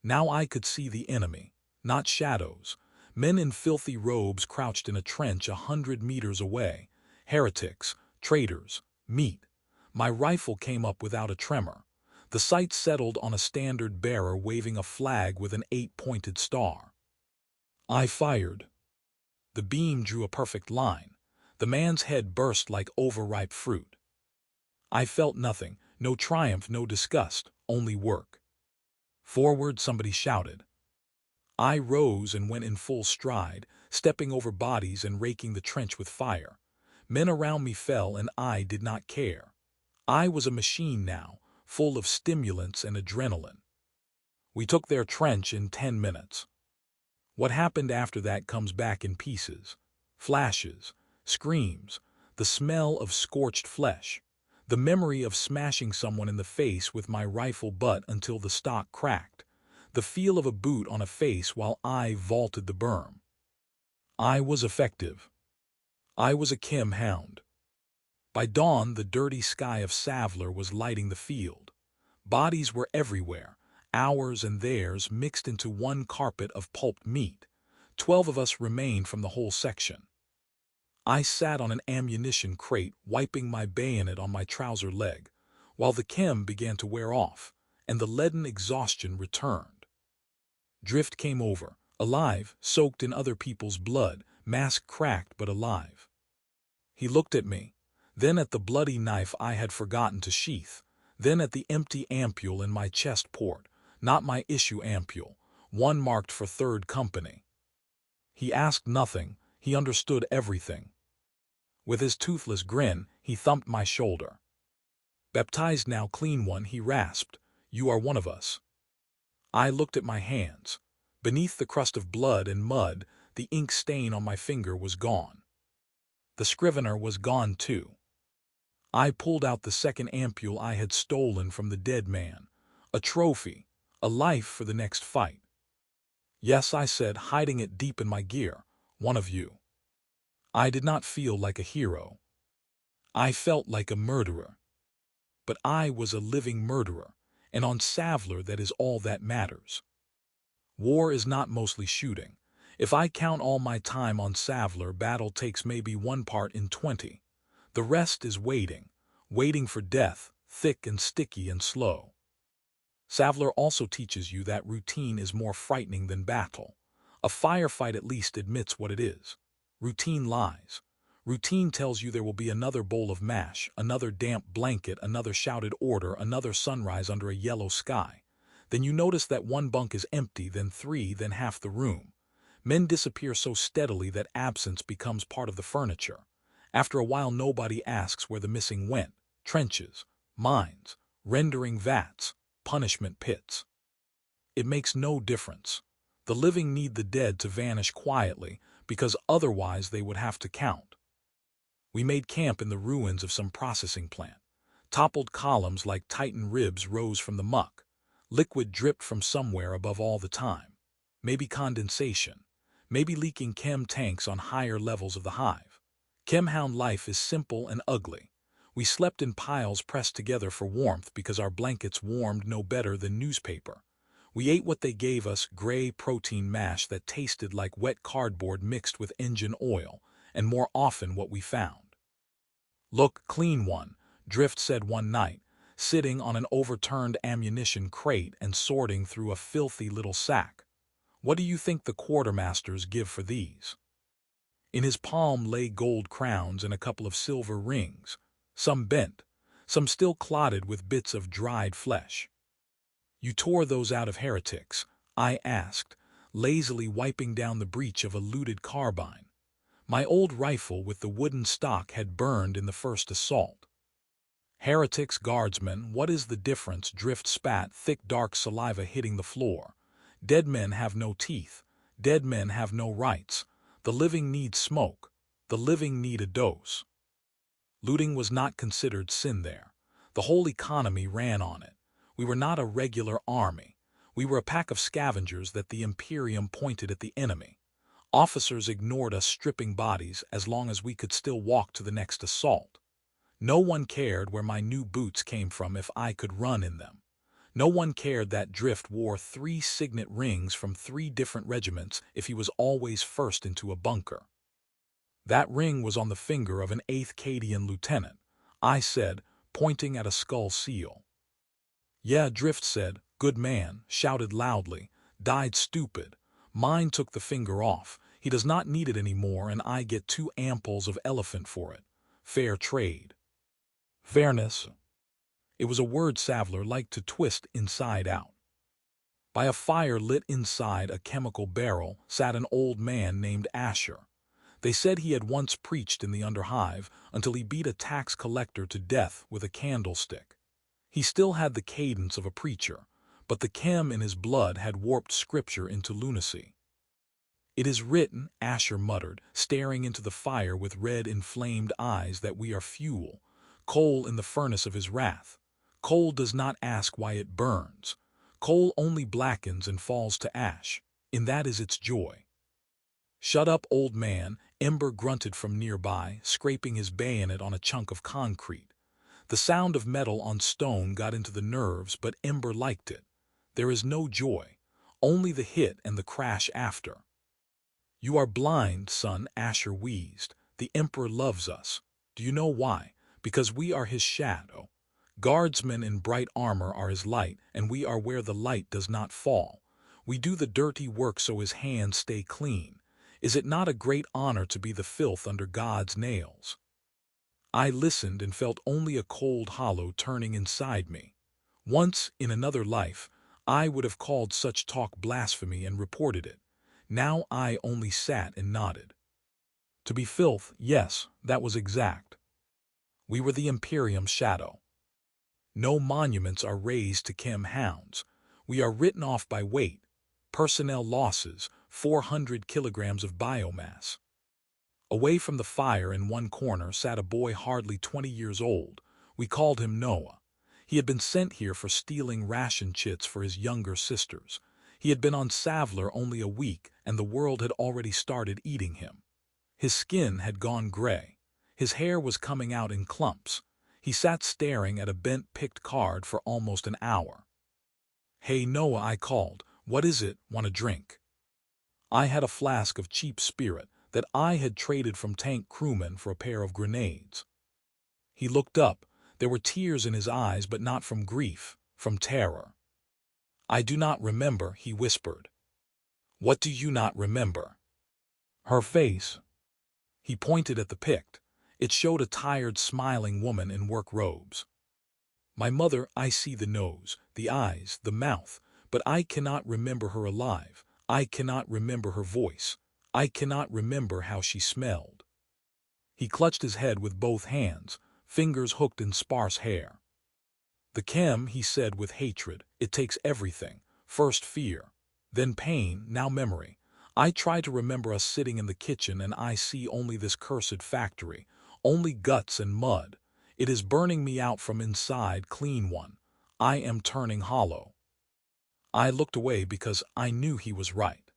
Now I could see the enemy, not shadows. Men in filthy robes crouched in a trench 100 meters away. Heretics, traitors, meat. My rifle came up without a tremor. The sight settled on a standard bearer waving a flag with an 8-pointed star. I fired. The beam drew a perfect line. The man's head burst like overripe fruit. I felt nothing, no triumph, no disgust, only work. "Forward," somebody shouted. I rose and went in full stride, stepping over bodies and raking the trench with fire. Men around me fell and I did not care. I was a machine now, full of stimulants and adrenaline. We took their trench in 10 minutes. What happened after that comes back in pieces. Flashes, screams, the smell of scorched flesh, the memory of smashing someone in the face with my rifle butt until the stock cracked, the feel of a boot on a face while I vaulted the berm. I was effective. I was a chem hound. By dawn, the dirty sky of Savlar was lighting the field. Bodies were everywhere, ours and theirs mixed into one carpet of pulped meat. 12 of us remained from the whole section. I sat on an ammunition crate, wiping my bayonet on my trouser leg, while the chem began to wear off, and the leaden exhaustion returned. Drift came over, alive, soaked in other people's blood, mask cracked but alive. He looked at me, then at the bloody knife I had forgotten to sheath, then at the empty ampule in my chest port, not my issue ampule, one marked for third company. He asked nothing, he understood everything. With his toothless grin, he thumped my shoulder. "Baptized now, clean one," he rasped. "You are one of us." I looked at my hands. Beneath the crust of blood and mud, the ink stain on my finger was gone. The scrivener was gone too. I pulled out the second ampule I had stolen from the dead man. A trophy, a life for the next fight. "Yes," I said, hiding it deep in my gear, "one of you." I did not feel like a hero. I felt like a murderer. But I was a living murderer, and on Savlar that is all that matters. War is not mostly shooting. If I count all my time on Savlar, battle takes maybe 1 part in 20. The rest is waiting, waiting for death, thick and sticky and slow. Savlar also teaches you that routine is more frightening than battle. A firefight at least admits what it is. Routine lies. Routine tells you there will be another bowl of mash, another damp blanket, another shouted order, another sunrise under a yellow sky. Then you notice that 1 bunk is empty, then 3, then half the room. Men disappear so steadily that absence becomes part of the furniture. After a while nobody asks where the missing went. Trenches, mines, rendering vats, punishment pits. It makes no difference. The living need the dead to vanish quietly, because otherwise they would have to count. We made camp in the ruins of some processing plant. Toppled columns like Titan ribs rose from the muck. Liquid dripped from somewhere above all the time. Maybe condensation. Maybe leaking chem tanks on higher levels of the hive. Chemhound life is simple and ugly. We slept in piles pressed together for warmth because our blankets warmed no better than newspaper. We ate what they gave us, gray protein mash that tasted like wet cardboard mixed with engine oil, and more often what we found. "Look, clean one," Drift said one night, sitting on an overturned ammunition crate and sorting through a filthy little sack. "What do you think the quartermasters give for these?" In his palm lay gold crowns and a couple of silver rings, some bent, some still clotted with bits of dried flesh. "You tore those out of heretics?" I asked, lazily wiping down the breech of a looted carbine. My old rifle with the wooden stock had burned in the first assault. "Heretics, guardsmen, what is the difference?" Drift spat, thick dark saliva hitting the floor. "Dead men have no teeth. Dead men have no rights. The living need smoke. The living need a dose." Looting was not considered sin there. The whole economy ran on it. We were not a regular army. We were a pack of scavengers that the Imperium pointed at the enemy. Officers ignored us stripping bodies as long as we could still walk to the next assault. No one cared where my new boots came from if I could run in them. No one cared that Drift wore 3 signet rings from 3 different regiments if he was always first into a bunker. "That ring was on the finger of an 8th Cadian lieutenant," I said, pointing at a skull seal. "Yeah," Drift said, "good man, shouted loudly, died stupid. Mine took the finger off. He does not need it anymore, and I get 2 ampules of elephant for it. Fair trade." Fairness. It was a word Savlar liked to twist inside out. By a fire lit inside a chemical barrel sat an old man named Asher. They said he had once preached in the underhive until he beat a tax collector to death with a candlestick. He still had the cadence of a preacher, but the chem in his blood had warped scripture into lunacy. "It is written," Asher muttered, staring into the fire with red inflamed eyes, "that we are fuel, coal in the furnace of his wrath. Coal does not ask why it burns. Coal only blackens and falls to ash. In that is its joy." "Shut up, old man," Ember grunted from nearby, scraping his bayonet on a chunk of concrete. The sound of metal on stone got into the nerves, but Ember liked it. There is no joy, only the hit and the crash after. "You are blind, son," Asher wheezed. "The Emperor loves us. Do you know why? Because we are his shadow. Guardsmen in bright armor are his light, and we are where the light does not fall. We do the dirty work so his hands stay clean. Is it not a great honor to be the filth under God's nails? I listened and felt only a cold hollow turning inside me. Once, in another life, I would have called such talk blasphemy and reported it. Now I only sat and nodded. To be filth, yes, that was exact. We were the Imperium's shadow. No monuments are raised to chem hounds. We are written off by weight. Personnel losses, 400 kilograms of biomass. Away from the fire in one corner sat a boy hardly 20 years old. We called him Noah. He had been sent here for stealing ration chits for his younger sisters. He had been on Savlar only a week, and the world had already started eating him. His skin had gone gray. His hair was coming out in clumps. He sat staring at a bent-picked card for almost an hour. "Hey Noah," I called. "What is it? Want a drink?" I had a flask of cheap spirit that I had traded from tank crewmen for a pair of grenades. He looked up. There were tears in his eyes, but not from grief, from terror. "I do not remember," he whispered. "What do you not remember?" "Her face." He pointed at the pict. It showed a tired, smiling woman in work robes. "My mother, I see the nose, the eyes, the mouth, but I cannot remember her alive. I cannot remember her voice. I cannot remember how she smelled." He clutched his head with both hands, fingers hooked in sparse hair. "The chem," he said with hatred, "it takes everything. First fear, then pain, now memory. I try to remember us sitting in the kitchen and I see only this cursed factory, only guts and mud. It is burning me out from inside, clean one. I am turning hollow." I looked away because I knew he was right.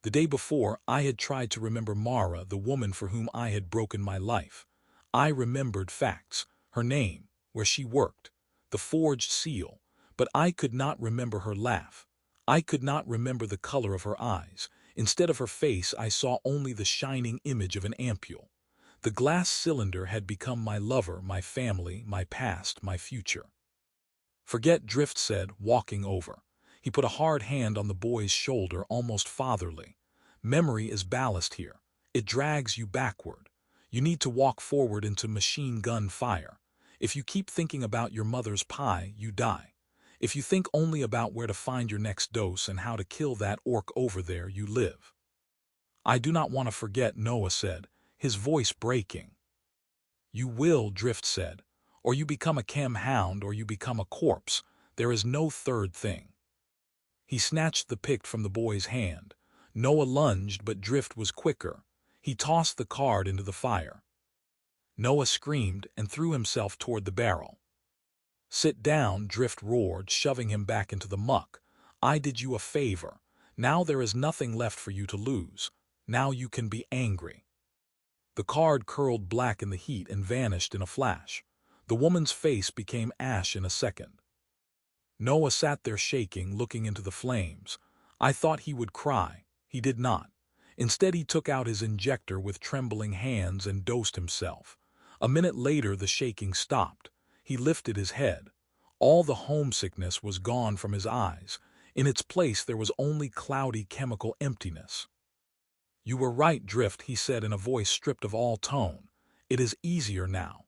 The day before, I had tried to remember Mara, the woman for whom I had broken my life. I remembered facts, her name, where she worked, the forged seal, but I could not remember her laugh. I could not remember the color of her eyes. Instead of her face, I saw only the shining image of an ampule. The glass cylinder had become my lover, my family, my past, my future. "Forget," Drift said, walking over. He put a hard hand on the boy's shoulder, almost fatherly. "Memory is ballast here. It drags you backward. You need to walk forward into machine gun fire. If you keep thinking about your mother's pie, you die. If you think only about where to find your next dose and how to kill that orc over there, you live." "I do not want to forget," Noah said, his voice breaking. "You will," Drift said. "Or you become a chem hound or you become a corpse. There is no third thing." He snatched the pict from the boy's hand. Noah lunged, but Drift was quicker. He tossed the card into the fire. Noah screamed and threw himself toward the barrel. "Sit down," Drift roared, shoving him back into the muck. "I did you a favor. Now there is nothing left for you to lose. Now you can be angry." The card curled black in the heat and vanished in a flash. The woman's face became ash in a second. Noah sat there shaking, looking into the flames. I thought he would cry. He did not. Instead, he took out his injector with trembling hands and dosed himself. A minute later, the shaking stopped. He lifted his head. All the homesickness was gone from his eyes. In its place, there was only cloudy chemical emptiness. "You were right, Drift," he said in a voice stripped of all tone. "It is easier now."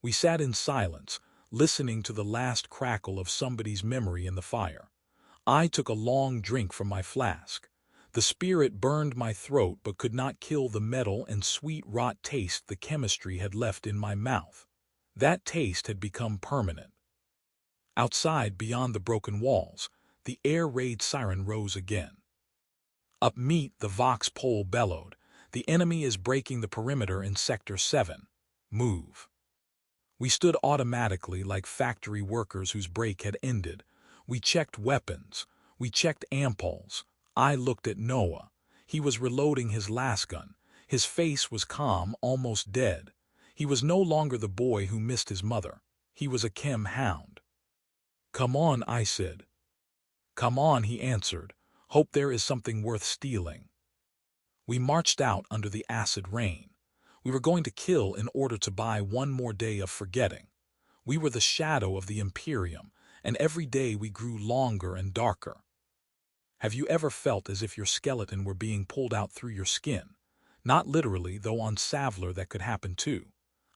We sat in silence, listening to the last crackle of somebody's memory in the fire. I took a long drink from my flask. The spirit burned my throat but could not kill the metal and sweet rot taste the chemistry had left in my mouth. That taste had become permanent. Outside, beyond the broken walls, the air raid siren rose again. "Up meet," the Vox pole bellowed. "The enemy is breaking the perimeter in Sector 7. Move." We stood automatically like factory workers whose break had ended. We checked weapons. We checked ampoules. I looked at Noah. He was reloading his last gun. His face was calm, almost dead. He was no longer the boy who missed his mother. He was a chem hound. "Come on," I said. "Come on," he answered. "Hope there is something worth stealing." We marched out under the acid rain. We were going to kill in order to buy one more day of forgetting. We were the shadow of the Imperium, and every day we grew longer and darker. Have you ever felt as if your skeleton were being pulled out through your skin? Not literally, though on Savlar that could happen too.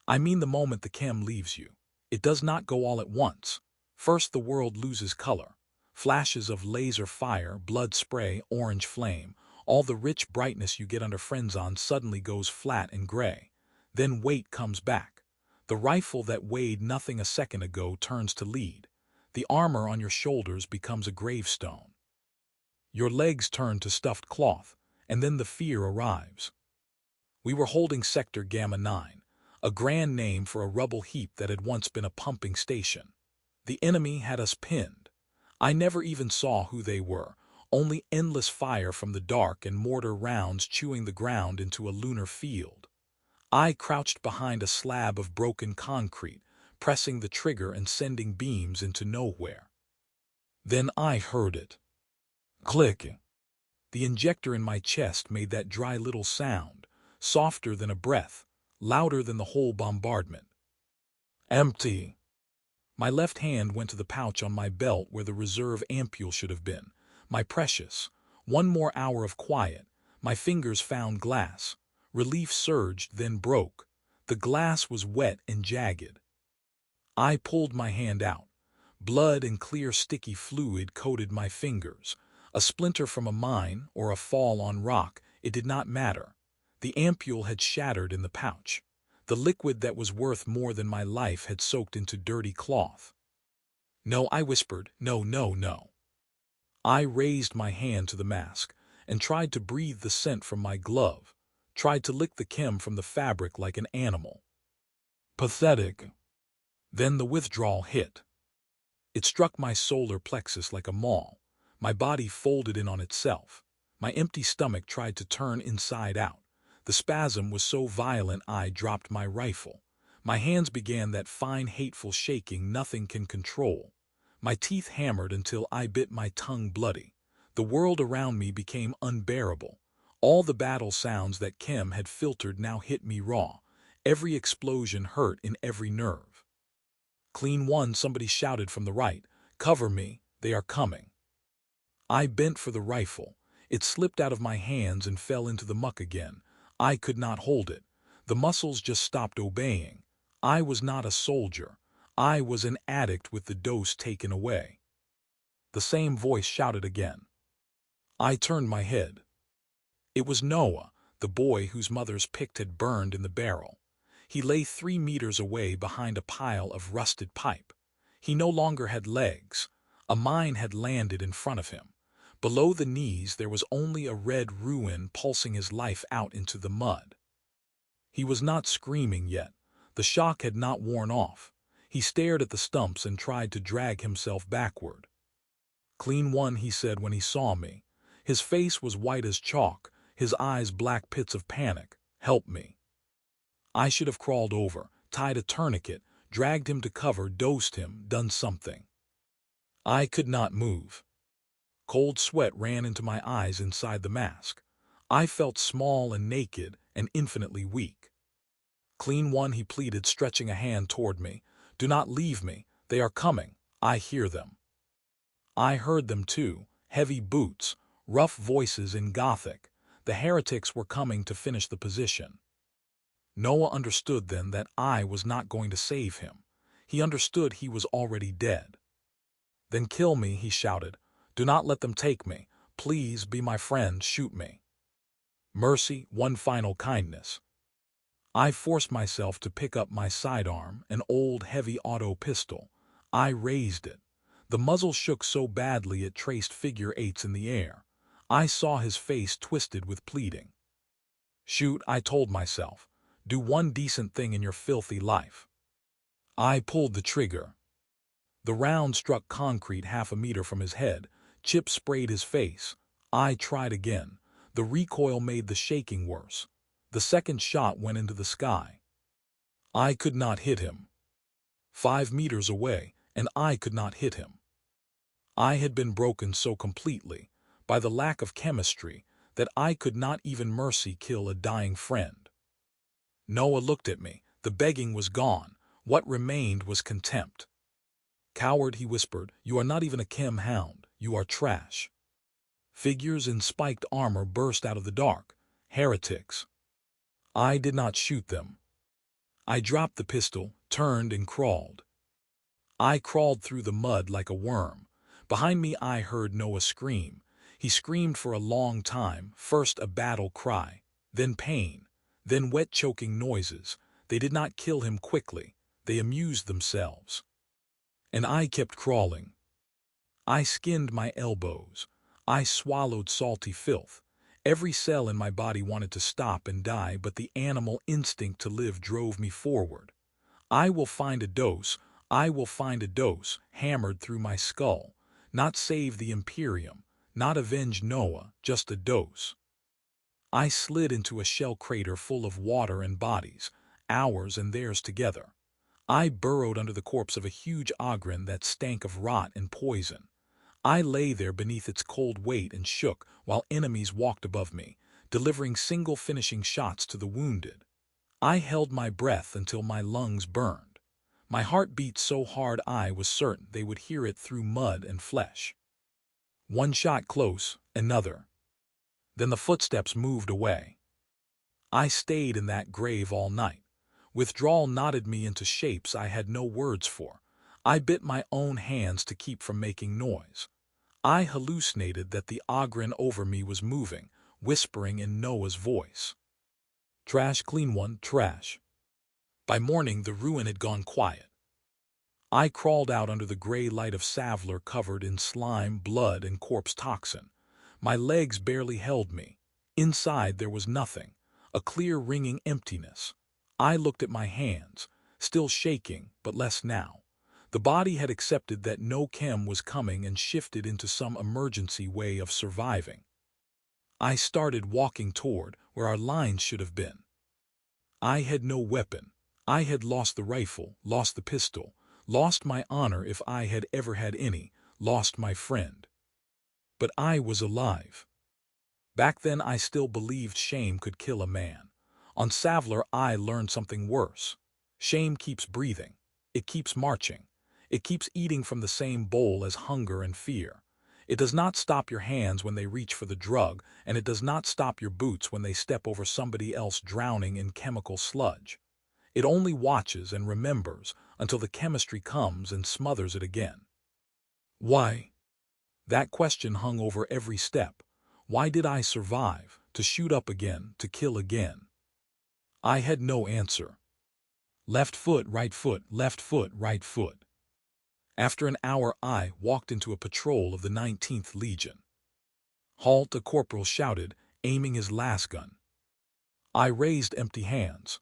I mean the moment the chem leaves you. It does not go all at once. First the world loses color. Flashes of laser fire, blood spray, orange flame, all the rich brightness you get under Frenzon suddenly goes flat and gray. Then weight comes back. The rifle that weighed nothing a second ago turns to lead. The armor on your shoulders becomes a gravestone. Your legs turn to stuffed cloth, and then the fear arrives. We were holding Sector Gamma 9, a grand name for a rubble heap that had once been a pumping station. The enemy had us pinned. I never even saw who they were, only endless fire from the dark and mortar rounds chewing the ground into a lunar field. I crouched behind a slab of broken concrete, pressing the trigger and sending beams into nowhere. Then I heard it. Click. The injector in my chest made that dry little sound, softer than a breath, louder than the whole bombardment. Empty. My left hand went to the pouch on my belt where the reserve ampule should have been. My precious. One more hour of quiet. My fingers found glass. Relief surged, then broke. The glass was wet and jagged. I pulled my hand out. Blood and clear sticky fluid coated my fingers. A splinter from a mine or a fall on rock, it did not matter. The ampule had shattered in the pouch. The liquid that was worth more than my life had soaked into dirty cloth. No, I whispered, no, no, no. I raised my hand to the mask and tried to breathe the scent from my glove, tried to lick the chem from the fabric like an animal. Pathetic. Then the withdrawal hit. It struck my solar plexus like a maul. My body folded in on itself. My empty stomach tried to turn inside out. The spasm was so violent I dropped my rifle. My hands began that fine, hateful shaking nothing can control. My teeth hammered until I bit my tongue bloody. The world around me became unbearable. All the battle sounds that chem had filtered now hit me raw. Every explosion hurt in every nerve. Clean one, somebody shouted from the right. Cover me, they are coming. I bent for the rifle. It slipped out of my hands and fell into the muck again. I could not hold it. The muscles just stopped obeying. I was not a soldier. I was an addict with the dose taken away. The same voice shouted again. I turned my head. It was Noah, the boy whose mother's pick had burned in the barrel. He lay 3 meters away behind a pile of rusted pipe. He no longer had legs. A mine had landed in front of him. Below the knees there was only a red ruin pulsing his life out into the mud. He was not screaming yet. The shock had not worn off. He stared at the stumps and tried to drag himself backward. Clean one, he said when he saw me. His face was white as chalk, his eyes black pits of panic. Help me. I should have crawled over, tied a tourniquet, dragged him to cover, dosed him, done something. I could not move. Cold sweat ran into my eyes inside the mask. I felt small and naked and infinitely weak. Clean one, he pleaded, stretching a hand toward me. Do not leave me. They are coming. I hear them. I heard them too. Heavy boots, rough voices in Gothic. The heretics were coming to finish the position. Noah understood then that I was not going to save him. He understood he was already dead. Then kill me, he shouted. Do not let them take me. Please be my friend, shoot me. Mercy, one final kindness. I forced myself to pick up my sidearm, an old heavy auto pistol. I raised it. The muzzle shook so badly it traced figure eights in the air. I saw his face twisted with pleading. Shoot, I told myself. Do one decent thing in your filthy life. I pulled the trigger. The round struck concrete 1/2 meter from his head. Chips sprayed his face. I tried again. The recoil made the shaking worse. The second shot went into the sky. I could not hit him. 5 meters away, and I could not hit him. I had been broken so completely, by the lack of chemistry, that I could not even mercy kill a dying friend. Noah looked at me. The begging was gone. What remained was contempt. Coward, he whispered, you are not even a chem hound. You are trash. Figures in spiked armor burst out of the dark. Heretics. I did not shoot them. I dropped the pistol, turned, and crawled. I crawled through the mud like a worm. Behind me I heard Noah scream. He screamed for a long time, first a battle cry, then pain, then wet choking noises. They did not kill him quickly. They amused themselves. And I kept crawling. I skinned my elbows. I swallowed salty filth. Every cell in my body wanted to stop and die, but the animal instinct to live drove me forward. I will find a dose, I will find a dose, hammered through my skull. Not save the Imperium, not avenge Noah, just a dose. I slid into a shell crater full of water and bodies, ours and theirs together. I burrowed under the corpse of a huge ogren that stank of rot and poison. I lay there beneath its cold weight and shook while enemies walked above me, delivering single finishing shots to the wounded. I held my breath until my lungs burned. My heart beat so hard I was certain they would hear it through mud and flesh. One shot close, another. Then the footsteps moved away. I stayed in that grave all night. Withdrawal knotted me into shapes I had no words for. I bit my own hands to keep from making noise. I hallucinated that the ogren over me was moving, whispering in Noah's voice. Trash, clean one, trash. By morning the ruin had gone quiet. I crawled out under the gray light of Savlar covered in slime, blood, and corpse toxin. My legs barely held me. Inside there was nothing, a clear ringing emptiness. I looked at my hands, still shaking, but less now. The body had accepted that no chem was coming and shifted into some emergency way of surviving. I started walking toward where our lines should have been. I had no weapon. I had lost the rifle, lost the pistol, lost my honor if I had ever had any, lost my friend. But I was alive. Back then I still believed shame could kill a man. On Savlar I learned something worse. Shame keeps breathing. It keeps marching. It keeps eating from the same bowl as hunger and fear. It does not stop your hands when they reach for the drug, and it does not stop your boots when they step over somebody else drowning in chemical sludge. It only watches and remembers until the chemistry comes and smothers it again. Why? That question hung over every step. Why did I survive, to shoot up again, to kill again? I had no answer. Left foot, right foot, left foot, right foot. After an hour I walked into a patrol of the 19th Legion. Halt, a corporal shouted, aiming his las gun. I raised empty hands.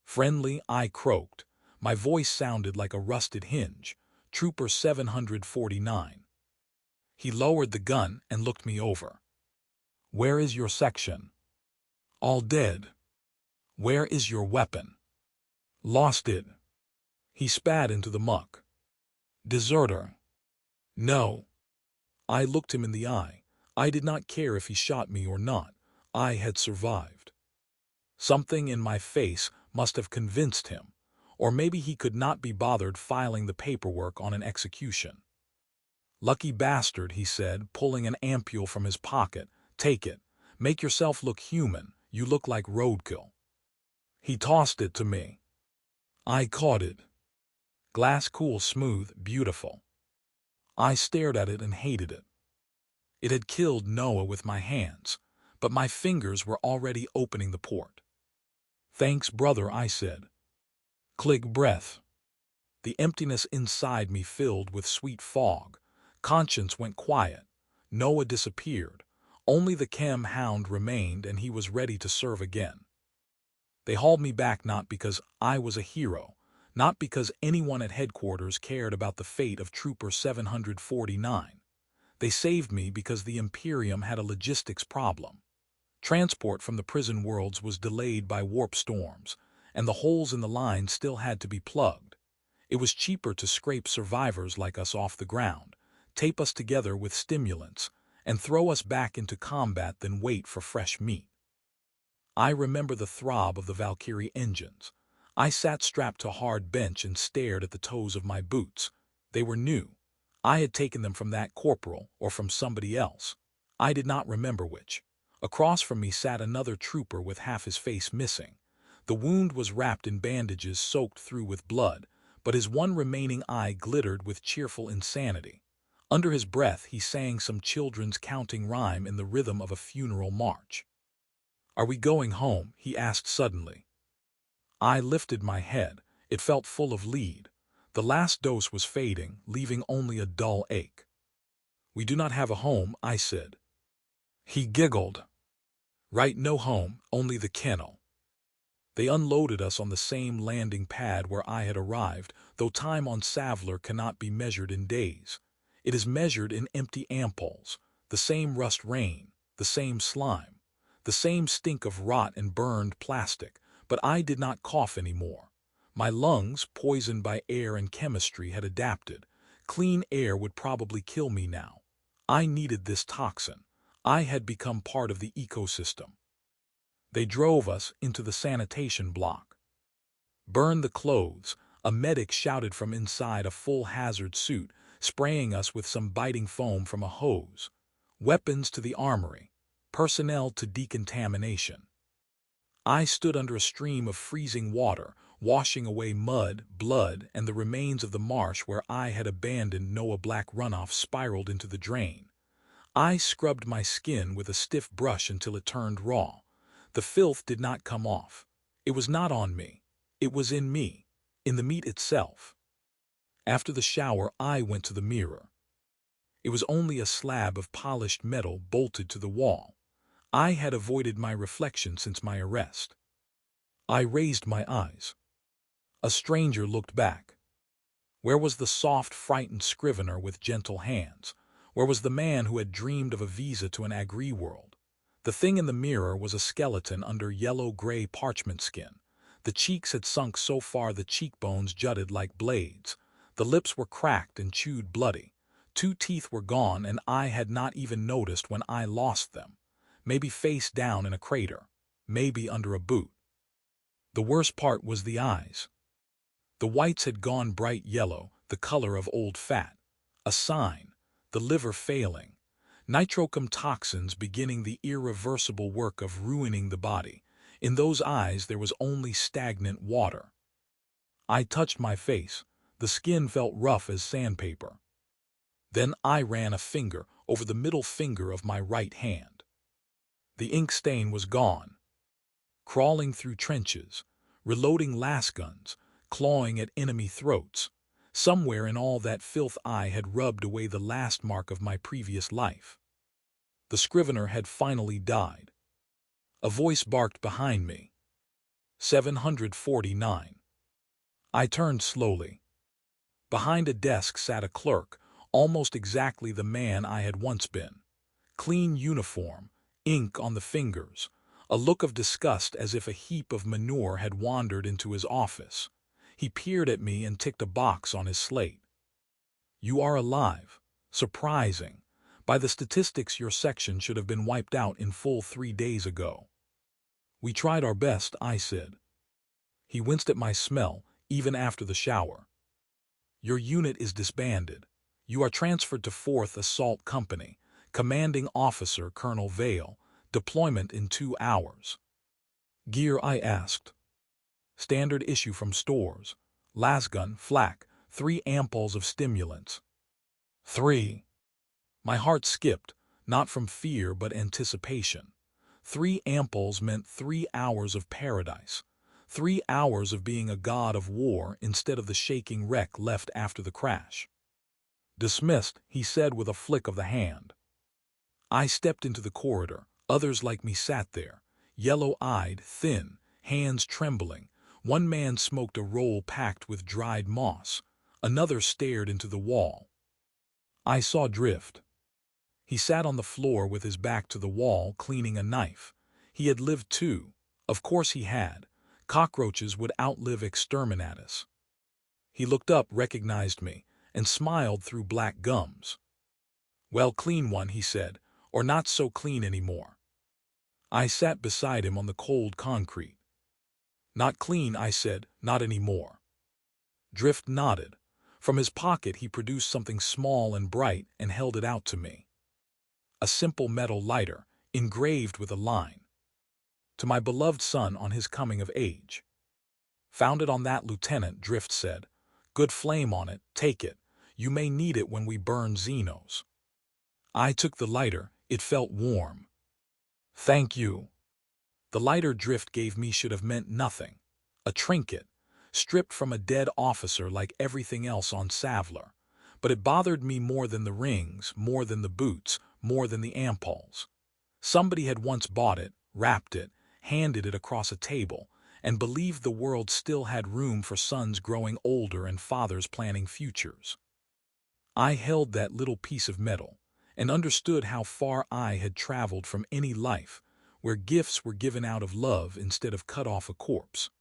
Friendly, I croaked. My voice sounded like a rusted hinge. Trooper 749. He lowered the gun and looked me over. Where is your section? All dead. Where is your weapon? Lost it. He spat into the muck. Deserter. No. I looked him in the eye. I did not care if he shot me or not. I had survived. Something in my face must have convinced him, or maybe he could not be bothered filing the paperwork on an execution. Lucky bastard, he said, pulling an ampule from his pocket. Take it. Make yourself look human. You look like roadkill. He tossed it to me. I caught it. Glass, cool, smooth, beautiful. I stared at it and hated it. It had killed Noah with my hands, but my fingers were already opening the port. Thanks, brother, I said. Click breath. The emptiness inside me filled with sweet fog. Conscience went quiet. Noah disappeared. Only the chem hound remained, and he was ready to serve again. They hauled me back not because I was a hero, not because anyone at headquarters cared about the fate of Trooper 749. They saved me because the Imperium had a logistics problem. Transport from the prison worlds was delayed by warp storms, and the holes in the line still had to be plugged. It was cheaper to scrape survivors like us off the ground, tape us together with stimulants, and throw us back into combat than wait for fresh meat. I remember the throb of the Valkyrie engines. I sat strapped to a hard bench and stared at the toes of my boots. They were new. I had taken them from that corporal or from somebody else. I did not remember which. Across from me sat another trooper with half his face missing. The wound was wrapped in bandages soaked through with blood, but his one remaining eye glittered with cheerful insanity. Under his breath he sang some children's counting rhyme in the rhythm of a funeral march. "Are we going home?" he asked suddenly. I lifted my head. It felt full of lead. The last dose was fading, leaving only a dull ache. "We do not have a home," I said. He giggled. "Right, no home, only the kennel." They unloaded us on the same landing pad where I had arrived, though time on Savlar cannot be measured in days. It is measured in empty ampoules, the same rust rain, the same slime, the same stink of rot and burned plastic, but I did not cough anymore. My lungs, poisoned by air and chemistry, had adapted. Clean air would probably kill me now. I needed this toxin. I had become part of the ecosystem. They drove us into the sanitation block. "Burn the clothes," a medic shouted from inside a full hazard suit, spraying us with some biting foam from a hose. "Weapons to the armory. Personnel to decontamination." I stood under a stream of freezing water, washing away mud, blood, and the remains of the marsh where I had abandoned. Noah black runoff spiraled into the drain. I scrubbed my skin with a stiff brush until it turned raw. The filth did not come off. It was not on me. It was in me, in the meat itself. After the shower, I went to the mirror. It was only a slab of polished metal bolted to the wall. I had avoided my reflection since my arrest. I raised my eyes. A stranger looked back. Where was the soft, frightened scrivener with gentle hands? Where was the man who had dreamed of a visa to an agri-world? The thing in the mirror was a skeleton under yellow-gray parchment skin. The cheeks had sunk so far the cheekbones jutted like blades. The lips were cracked and chewed bloody. 2 teeth were gone, and I had not even noticed when I lost them. Maybe face down in a crater. Maybe under a boot. The worst part was the eyes. The whites had gone bright yellow, the color of old fat. A sign. The liver failing. Nitrochem toxins beginning the irreversible work of ruining the body. In those eyes there was only stagnant water. I touched my face. The skin felt rough as sandpaper. Then I ran a finger over the middle finger of my right hand. The ink stain was gone. Crawling through trenches, reloading lasguns, clawing at enemy throats. Somewhere in all that filth I had rubbed away the last mark of my previous life. The scrivener had finally died. A voice barked behind me. 749. I turned slowly. Behind a desk sat a clerk, almost exactly the man I had once been. Clean uniform, ink on the fingers, a look of disgust as if a heap of manure had wandered into his office. He peered at me and ticked a box on his slate. "You are alive. Surprising. By the statistics, your section should have been wiped out in full 3 days ago." "We tried our best," I said. He winced at my smell, even after the shower. "Your unit is disbanded. You are transferred to 4th Assault Company, Commanding Officer Colonel Vale, deployment in 2 hours. "Gear?" I asked. "Standard issue from stores. Lasgun, flak, 3 ampoules of stimulants." 3. My heart skipped, not from fear but anticipation. 3 ampoules meant 3 hours of paradise. 3 hours of being a god of war instead of the shaking wreck left after the crash. "Dismissed," he said with a flick of the hand. I stepped into the corridor. Others like me sat there, yellow-eyed, thin, hands trembling. One man smoked a roll packed with dried moss. Another stared into the wall. I saw Drift. He sat on the floor with his back to the wall, cleaning a knife. He had lived too. Of course he had. Cockroaches would outlive exterminatus. He looked up, recognized me, and smiled through black gums. "Well, clean one," he said, "or not so clean anymore." I sat beside him on the cold concrete. "Not clean," I said, "not anymore." Drift nodded. From his pocket he produced something small and bright and held it out to me. A simple metal lighter, engraved with a line. To my beloved son on his coming of age. Found it on that, Lieutenant, Drift said. Good flame on it, take it. You may need it when we burn Xenos. I took the lighter, it felt warm. Thank you. The lighter Drift gave me should have meant nothing. A trinket, stripped from a dead officer like everything else on Savlar. But it bothered me more than the rings, more than the boots, more than the ampoules. Somebody had once bought it, wrapped it, handed it across a table, and believed the world still had room for sons growing older and fathers planning futures. I held that little piece of metal, and understood how far I had traveled from any life where gifts were given out of love instead of cut off a corpse.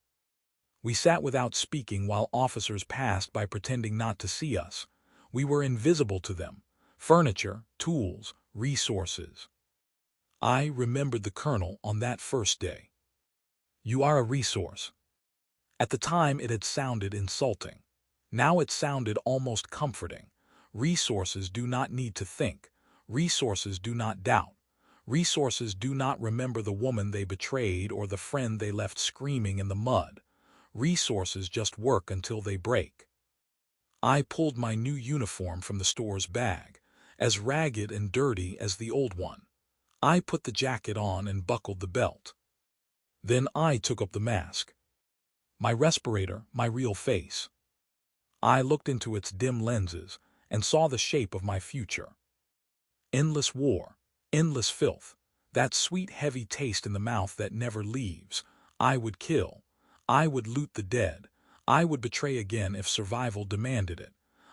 We sat without speaking while officers passed by pretending not to see us. We were invisible to them. Furniture, tools, resources. I remembered the colonel on that first day. You are a resource. At the time it had sounded insulting. Now it sounded almost comforting. Resources do not need to think. Resources do not doubt. Resources do not remember the woman they betrayed or the friend they left screaming in the mud. Resources just work until they break. I pulled my new uniform from the store's bag, as ragged and dirty as the old one. I put the jacket on and buckled the belt. Then I took up the mask. My respirator, my real face. I looked into its dim lenses and saw the shape of my future. Endless war, endless filth, that sweet heavy taste in the mouth that never leaves. I would kill. I would loot the dead. I would betray again if survival demanded it.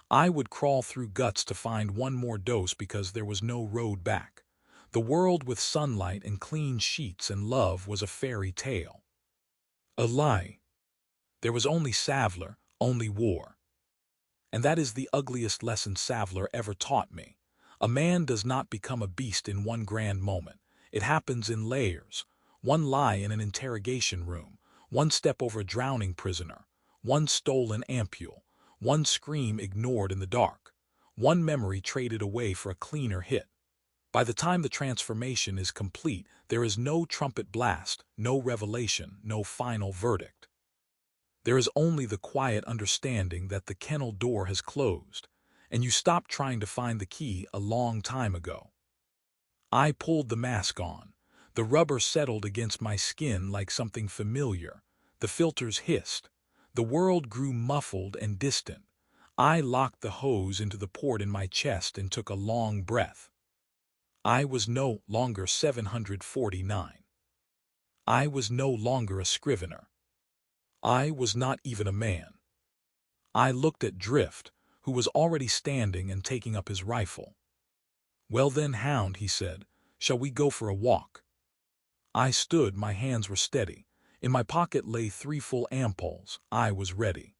I would crawl through guts to find one more dose because there was no road back. The world with sunlight and clean sheets and love was a fairy tale. A lie. There was only Savlar, only war. And that is the ugliest lesson Savlar ever taught me. A man does not become a beast in one grand moment. It happens in layers. One lie in an interrogation room, one step over a drowning prisoner, one stolen ampule, one scream ignored in the dark, one memory traded away for a cleaner hit. By the time the transformation is complete, there is no trumpet blast, no revelation, no final verdict. There is only the quiet understanding that the kennel door has closed, and you stopped trying to find the key a long time ago. I pulled the mask on. The rubber settled against my skin like something familiar. The filters hissed. The world grew muffled and distant. I locked the hose into the port in my chest and took a long breath. I was no longer 749. I was no longer a scrivener. I was not even a man. I looked at Drift, who was already standing and taking up his rifle. Well then, Hound, he said, shall we go for a walk? I stood, my hands were steady. In my pocket lay 3 full ampoules. I was ready.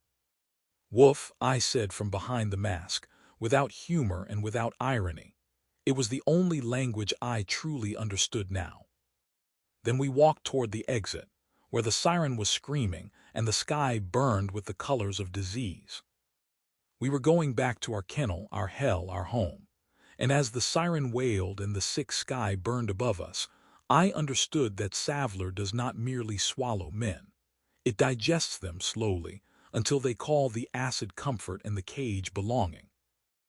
Woof, I said from behind the mask, without humor and without irony. It was the only language I truly understood now. Then we walked toward the exit, where the siren was screaming and the sky burned with the colors of disease. We were going back to our kennel, our hell, our home. And as the siren wailed and the sick sky burned above us, I understood that Savlar does not merely swallow men. It digests them slowly until they call the acid comfort and the cage belonging.